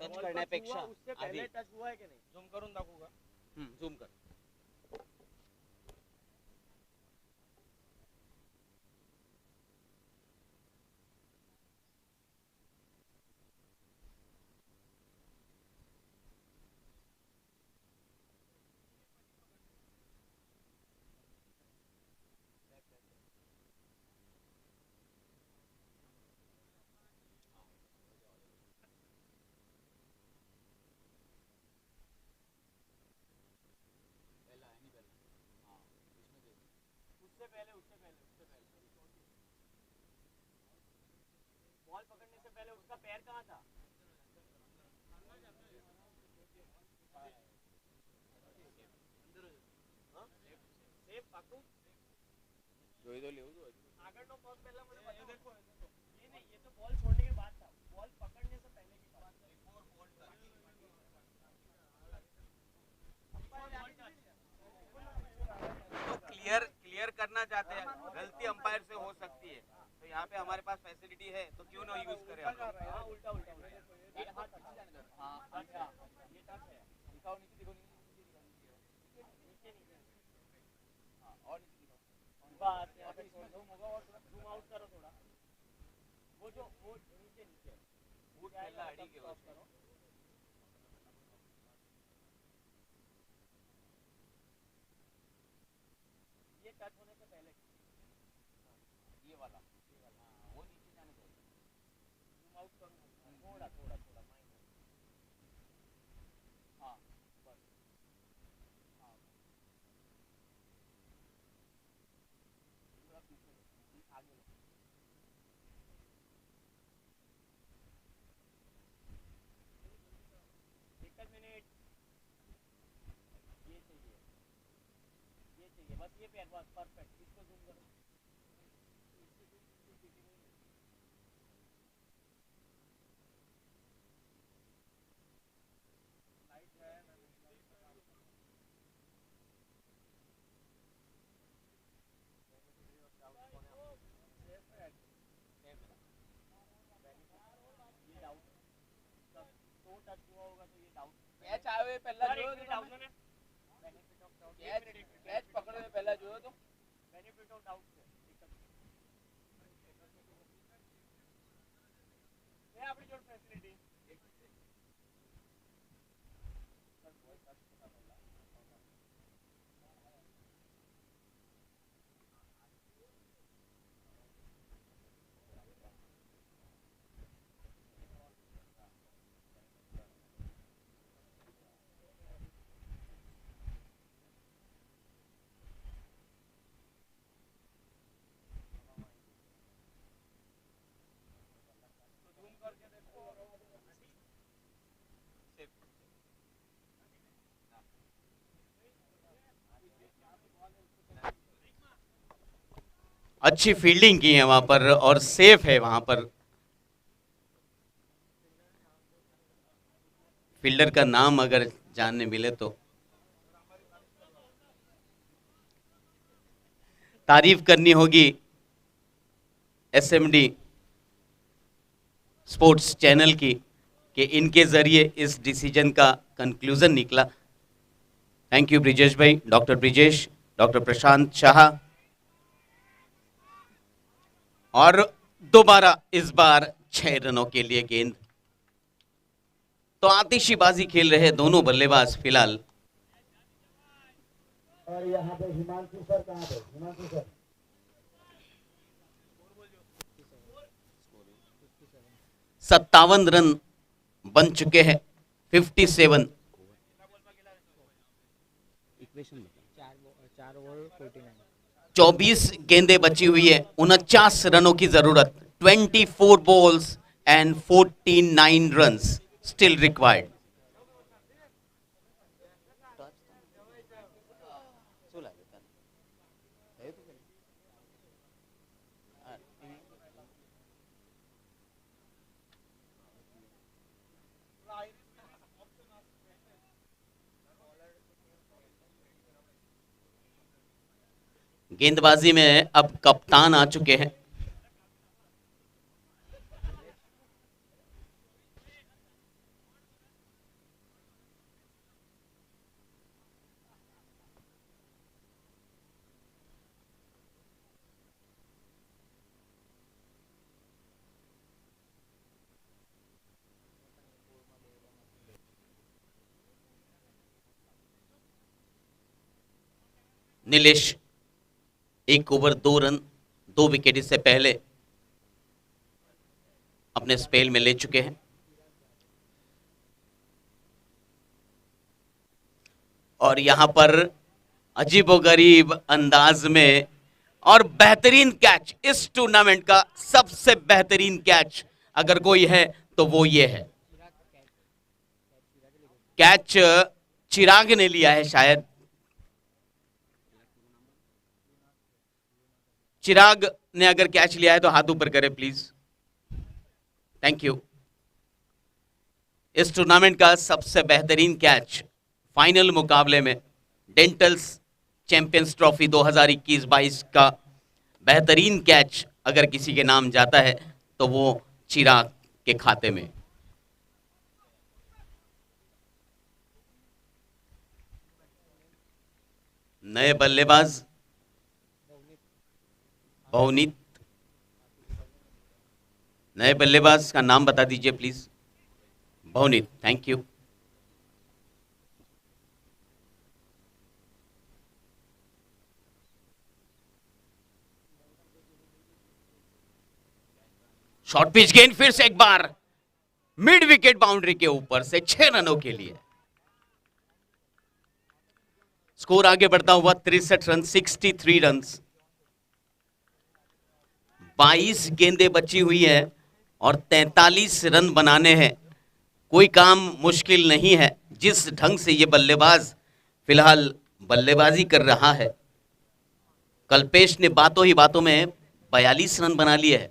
टच करने अपेक्षा उससे पहले टच हुआ है कि नहीं, झूम करून दाखवूगा, झूम कर। बॉल पकड़ने से पहले उसका पैर कहाँ था? सेफ पाकू જોઈ તો લેવું છું આગળનો પગ પહેલા મને બતાવો, देखो ये नहीं, ये तो बॉल छोड़ने के बाद था, बॉल पकड़ने से पहले की बात है। तो क्लियर करना चाहते हैं, गलती अंपायर से हो सकती है, तो यहाँ पे हमारे पास फैसिलिटी है, तो क्यों ना यूज करें हम लोग। हाँ उल्टा उल्टा ये हाथ हाँ अच्छा ये टच है, दिखाओ नीचे, दिखाओ नीचे नीचे हाँ और नीचे दिखाओ, बस यहाँ पे झूम होगा और थोड़ा झूम आउट करो थोड़ा, वो जो वो नीचे नीचे बूट पहला अड़ी के क्रॉस करो, ये टच होने से पहले ये वाला वो नीचे जाने दो, झूम आउट करो थोड़ा थोड़ा थोड़ा माइनर, हाँ बस हाँ पूरा पीछे आगे लो, एक मिनट, ये चाहिए बस, ये पैर बस परफेक्ट, इसको जूम करो, लाइट है ना, ये डाउट तो टच हुआ होगा तो ये डाउट कैच आवे पहला जो डाउट है, बेनिफिट ऑफ डाउट, कैच पकड़ो पहला जो तो बेनिफिट ऑफ डाउट से ये આપણી જોડ ફેસિલિટી સર બોલ ટચ થતા પહેલા अच्छी फील्डिंग की है वहां पर और सेफ है वहां पर। फील्डर का नाम अगर जानने मिले तो तारीफ करनी होगी एसएमडी स्पोर्ट्स चैनल की कि इनके जरिए इस डिसीजन का कंक्लूजन निकला। थैंक यू ब्रिजेश भाई, डॉक्टर ब्रिजेश, डॉक्टर प्रशांत शाह। और दोबारा इस बार 6 रनों के लिए गेंद। तो आतिशीबाजी खेल रहे दोनों बल्लेबाज फिलहाल। और यहाँ पे हिमांशु सर कहाँ पे? हिमांशु सर 57 रन बन चुके हैं। 57। 24 गेंदें बची हुई है, 49 रनों की जरूरत। 24 balls and 49 runs still required. गेंदबाजी में अब कप्तान आ चुके हैं। नीलेश 1 ओवर 2 रन 2 विकेट इससे पहले अपने स्पेल में ले चुके हैं। और यहां पर अजीबोगरीब अंदाज में और बेहतरीन कैच, इस टूर्नामेंट का सबसे बेहतरीन कैच अगर कोई है तो वो ये है। कैच चिराग ने लिया है शायद। चिराग ने अगर कैच लिया है तो हाथ ऊपर करें प्लीज। Thank you. इस टूर्नामेंट का सबसे बेहतरीन कैच फाइनल मुकाबले में डेंटल्स चैंपियंस ट्रॉफी 2021-22 का बेहतरीन कैच अगर किसी के नाम जाता है तो वो चिराग के खाते में। नए बल्लेबाज भवनीत, नए बल्लेबाज का नाम बता दीजिए please. Bhavneet, thank you. Short pitch गेंद फिर से एक बार मिड विकेट बाउंड्री के ऊपर से 6 रनों के लिए। स्कोर आगे बढ़ता हुआ 63 रन, 63 रन। 22 गेंदें बची हुई है और 43 रन बनाने हैं। कोई काम मुश्किल नहीं है। जिस ढंग से ये बल्लेबाज फिलहाल बल्लेबाजी कर रहा है, कल्पेश ने बातों ही बातों में 42 रन बना लिए हैं।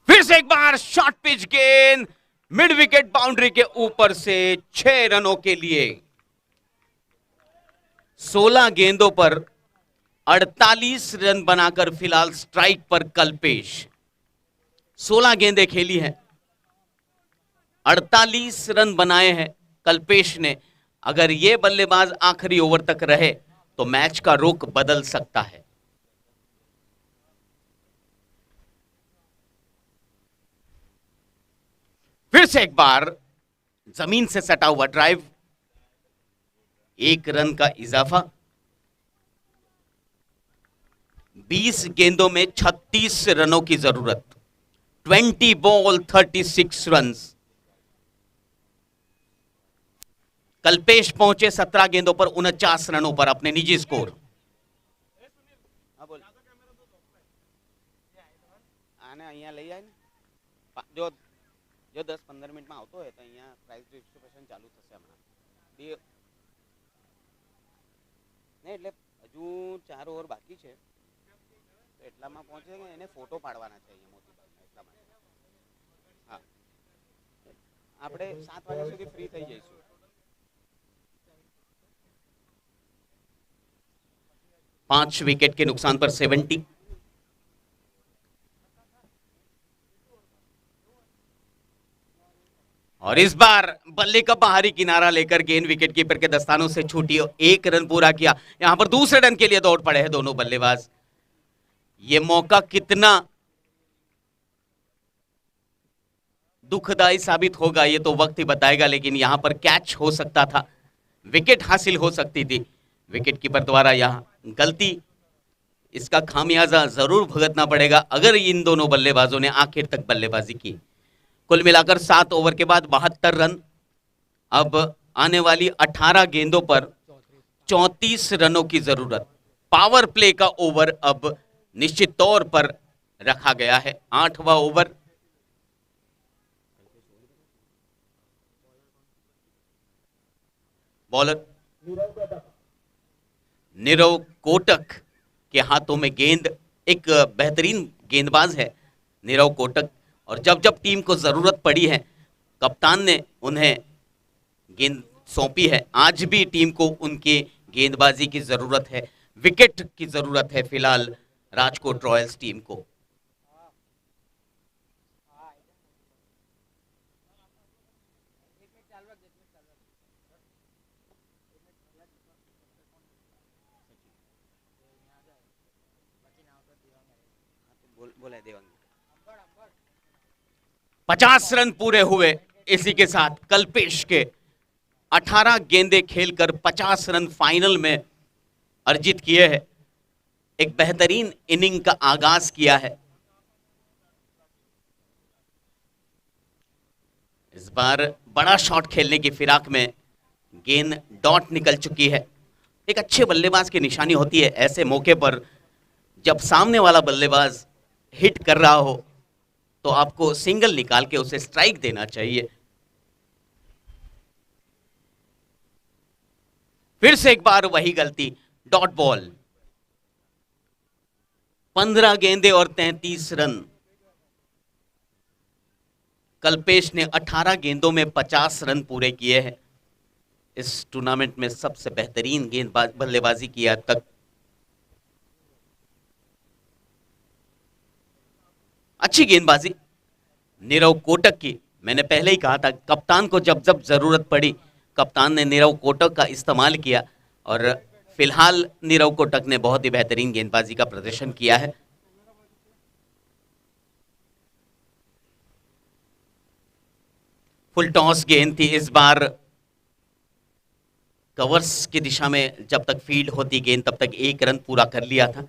फिर से एक बार शॉर्ट पिच गेंद मिड विकेट बाउंड्री के ऊपर से 6 रनों के लिए। 16 गेंदों पर 48 रन बनाकर फिलहाल स्ट्राइक पर कल्पेश। 16 गेंदें खेली हैं, 48 रन बनाए हैं कल्पेश ने। अगर ये बल्लेबाज आखिरी ओवर तक रहे तो मैच का रुख बदल सकता है। फिर से एक बार जमीन से सटा हुआ ड्राइव, 1 रन का इजाफा। 20 गेंदों में 36 रनों की जरूरत। 20 बॉल 36 रन। कल्पेश पहुंचे 17 गेंदों पर 49 रनों पर अपने निजी स्कोर। આને અહીંયા લઈ જાય ને જો જો 10-15 મિનિટમાં આવતો હોય તો અહીંયા પ્રાઇસ ડિસ્ટ્રીબ્યુશન ચાલુ થશે હમણાં નહીં એટલે હજુ 4 ઓવર બાકી છે તો એટલામાં પહોંચે કે એને ફોટો પાડવાના છે અહીંયા મોતીબાગમાં એટલા માટે. હા, આપણે 7 વાગ્યા સુધી ફ્રી થઈ જઈશું. 5 विकेट के नुकसान पर 70। और इस बार बल्ले का बाहरी किनारा लेकर गेंद विकेट कीपर के दस्तानों से छूटी और 1 रन पूरा किया। यहां पर दूसरे रन के लिए दौड़ पड़े हैं दोनों बल्लेबाज। ये मौका कितना दुखदाई साबित होगा ये तो वक्त ही बताएगा, लेकिन यहां पर कैच हो सकता था, विकेट हासिल हो सकती थी। विकेट कीपर द्वारा यहां गलती, इसका खामियाजा जरूर भुगतना पड़ेगा अगर इन दोनों बल्लेबाजों ने आखिर तक बल्लेबाजी की। कुल मिलाकर 7 ओवर के बाद 72 रन। अब आने वाली 18 गेंदों पर 34 रनों की जरूरत। पावर प्ले का ओवर अब निश्चित तौर पर रखा गया है। 8वां ओवर। बॉलर नीरव कोटक के हाथों में गेंद। एक बेहतरीन गेंदबाज है नीरव कोटक, और जब जब टीम को जरूरत पड़ी है कप्तान ने उन्हें गेंद सौंपी है। आज भी टीम को उनके गेंदबाजी की जरूरत है, विकेट की जरूरत है फिलहाल राजकोट रॉयल्स टीम को। बोला है देवांग। 50 रन पूरे हुए। इसी के साथ कल्पेश के 18 गेंदें खेलकर 50 रन फाइनल में अर्जित किए हैं। एक बेहतरीन इनिंग का आगाज किया है। इस बार बड़ा शॉट खेलने की फिराक में गेंद डॉट निकल चुकी है। एक अच्छे बल्लेबाज की निशानी होती है ऐसे मौके पर, जब सामने वाला बल्लेबाज हिट कर रहा हो तो आपको सिंगल निकाल के उसे स्ट्राइक देना चाहिए। फिर से एक बार वही गलती, डॉट बॉल। 15 गेंदें और 33 रन। कल्पेश ने 18 गेंदों में 50 रन पूरे किए हैं। इस टूर्नामेंट में सबसे बेहतरीन गेंदबाज बल्लेबाजी की आज तक। अच्छी गेंदबाजी नीरव कोटक की। मैंने पहले ही कहा था कप्तान को जब जब जरूरत पड़ी कप्तान ने नीरव कोटक का इस्तेमाल किया, और फिलहाल नीरव कोटक ने बहुत ही बेहतरीन गेंदबाजी का प्रदर्शन किया है। फुल टॉस गेंद थी इस बार। कवर्स की दिशा में जब तक फील्ड होती गेंद तब तक 1 रन पूरा कर लिया था।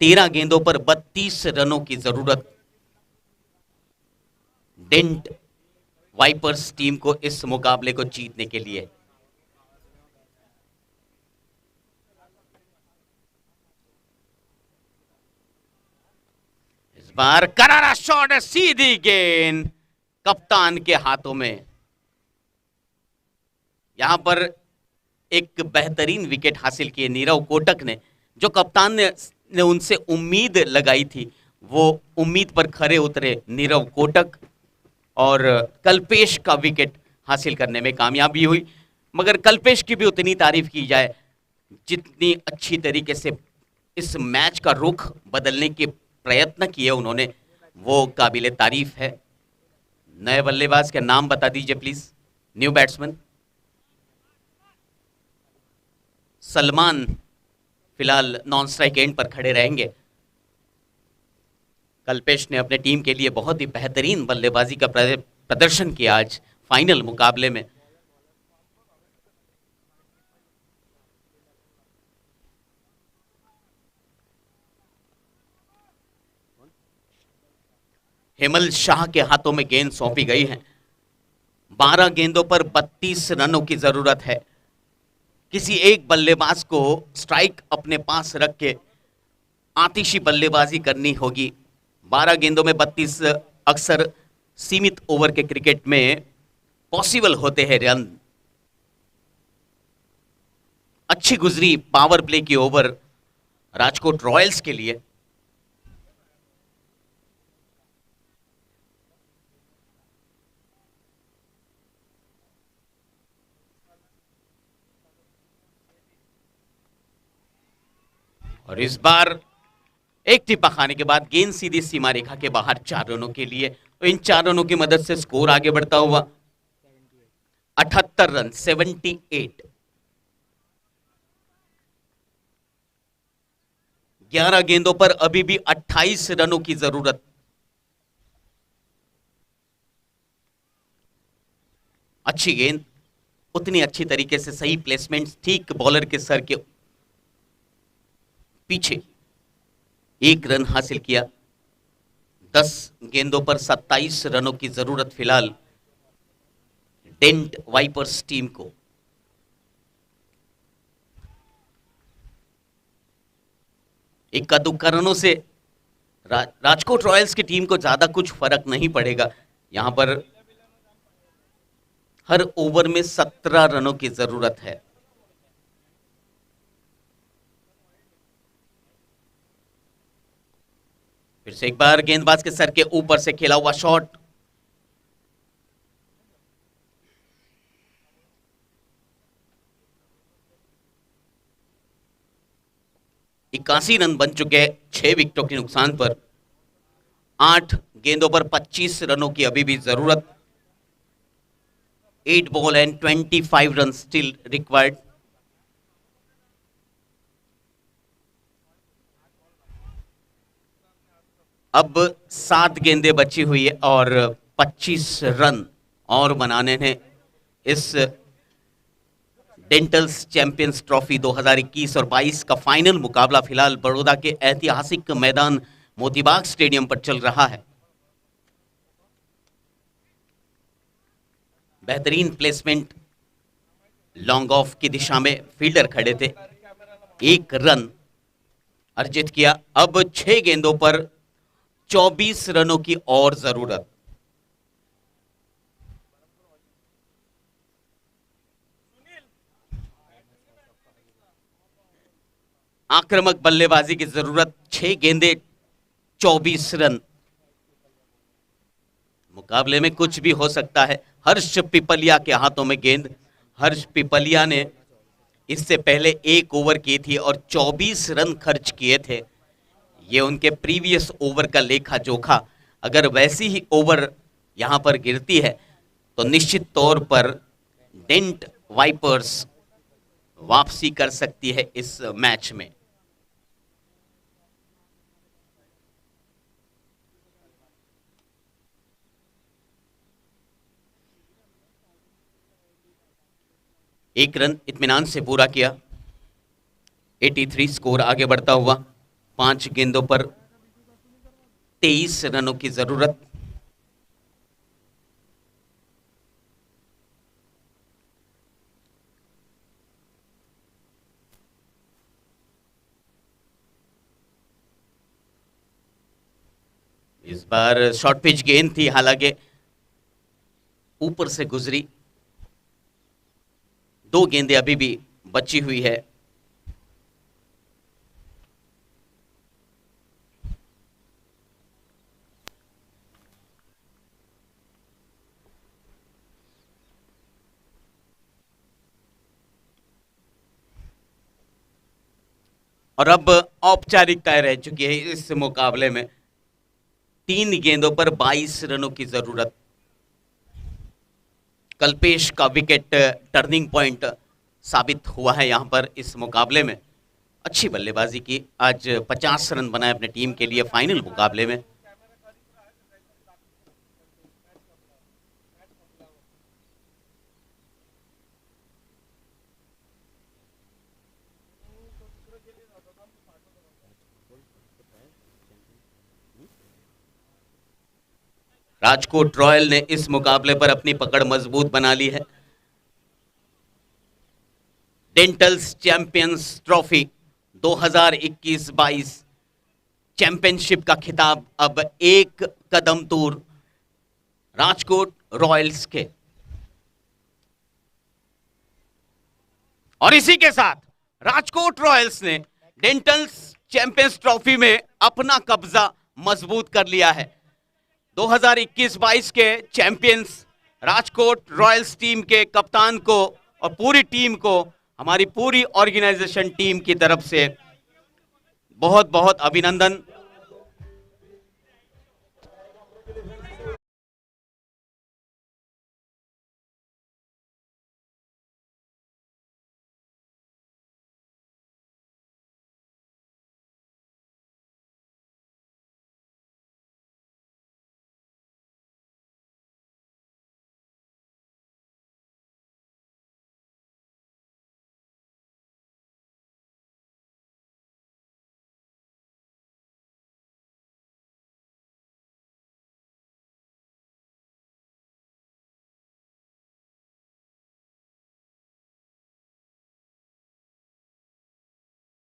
13 गेंदों पर 32 रनों की जरूरत डेंट वाइपर्स टीम को इस मुकाबले को जीतने के लिए। इस बार करारा शॉट, सीधी गेंद कप्तान के हाथों में। यहां पर एक बेहतरीन विकेट हासिल किए नीरव कोटक ने। जो कप्तान ने उनसे उम्मीद लगाई थी वो उम्मीद पर खरे उतरे नीरव कोटक, और कल्पेश का विकेट हासिल करने में कामयाबी हुई। मगर कल्पेश की भी उतनी तारीफ की जाए जितनी अच्छी तरीके से इस मैच का रुख बदलने के प्रयत्न किए उन्होंने, वो काबिले तारीफ है। नए बल्लेबाज के नाम बता दीजिए प्लीज। न्यू बैट्समैन सलमान फिलहाल नॉन स्ट्राइक एंड पर खड़े रहेंगे। कल्पेश ने अपने टीम के लिए बहुत ही बेहतरीन बल्लेबाजी का प्रदर्शन किया आज फाइनल मुकाबले में। हेमल शाह के हाथों में गेंद सौंपी गई है। 12 गेंदों पर 32 रनों की जरूरत है। किसी एक बल्लेबाज को स्ट्राइक अपने पास रख के आतिशी बल्लेबाजी करनी होगी। 12 गेंदों में 32 अक्सर सीमित ओवर के क्रिकेट में पॉसिबल होते हैं रन। अच्छी गुजरी पावर प्ले की ओवर राजकोट रॉयल्स के लिए। और इस बार एक टिप्पा खाने के बाद गेंद सीधी सीमा रेखा के बाहर 4 रनों के लिए। तो इन 4 रनों की मदद से स्कोर आगे बढ़ता हुआ 78 रन 78। 11 गेंदों पर अभी भी 28 रनों की जरूरत। अच्छी गेंद, उतनी अच्छी तरीके से सही प्लेसमेंट, ठीक बॉलर के सर के पीछे 1 रन हासिल किया। 10 गेंदों पर 27 रनों की जरूरत फिलहाल डेंट वाइपर्स टीम को। इक्का दुक्का रनों से राजकोट रॉयल्स की टीम को ज्यादा कुछ फर्क नहीं पड़ेगा। यहां पर हर ओवर में 17 रनों की जरूरत है। फिर से एक बार गेंदबाज के सर के ऊपर से खेला हुआ शॉट। इक्यासी रन बन चुके हैं 6 विकेटों के नुकसान पर। 8 गेंदों पर 25 रनों की अभी भी जरूरत। 8 ball and 25 run still required. अब 7 गेंदें बची हुई है और 25 रन और बनाने हैं इस डेंटल्स चैंपियंस ट्रॉफी 2021 और 22 का फाइनल मुकाबला फिलहाल बड़ौदा के ऐतिहासिक मैदान मोतीबाग स्टेडियम पर चल रहा है। बेहतरीन प्लेसमेंट, लॉन्ग ऑफ की दिशा में फील्डर खड़े थे। 1 रन अर्जित किया। अब 6 गेंदों पर 24 रनों की और जरूरत। आक्रामक बल्लेबाजी की जरूरत। 6 गेंदे 24 रन। मुकाबले में कुछ भी हो सकता है। हर्ष पिपलिया के हाथों में गेंद। हर्ष पिपलिया ने इससे पहले 1 ओवर की थी और 24 रन खर्च किए थे। ये उनके प्रीवियस ओवर का लेखा जोखा। अगर वैसी ही ओवर यहां पर गिरती है तो निश्चित तौर पर डेंट वाइपर्स वापसी कर सकती है इस मैच में। एक रन इत्मीनान से पूरा किया। 83 स्कोर आगे बढ़ता हुआ। 5 गेंदों पर 23 रनों की जरूरत। इस बार शॉर्ट पिच गेंद थी, हालांकि ऊपर से गुजरी। 2 गेंदें अभी भी बची हुई है। और अब औपचारिकताएं रह चुकी है इस मुकाबले में। 3 गेंदों पर 22 रनों की जरूरत। कल्पेश का विकेट टर्निंग पॉइंट साबित हुआ है यहां पर इस मुकाबले में। अच्छी बल्लेबाजी की। आज 50 रन बनाए अपने टीम के लिए फाइनल मुकाबले में। राजकोट रॉयल ने इस मुकाबले पर अपनी पकड़ मजबूत बना ली है। डेंटल्स चैंपियंस ट्रॉफी 2021-22 चैंपियनशिप का खिताब अब एक कदम दूर राजकोट रॉयल्स के। और इसी के साथ राजकोट रॉयल्स ने डेंटल चैंपियंस ट्रॉफी में अपना कब्जा मजबूत कर लिया है। 2021-22 के चैंपियंस राजकोट रॉयल्स टीम के कप्तान को और पूरी टीम को हमारी पूरी ऑर्गेनाइजेशन टीम की तरफ से बहुत बहुत अभिनंदन।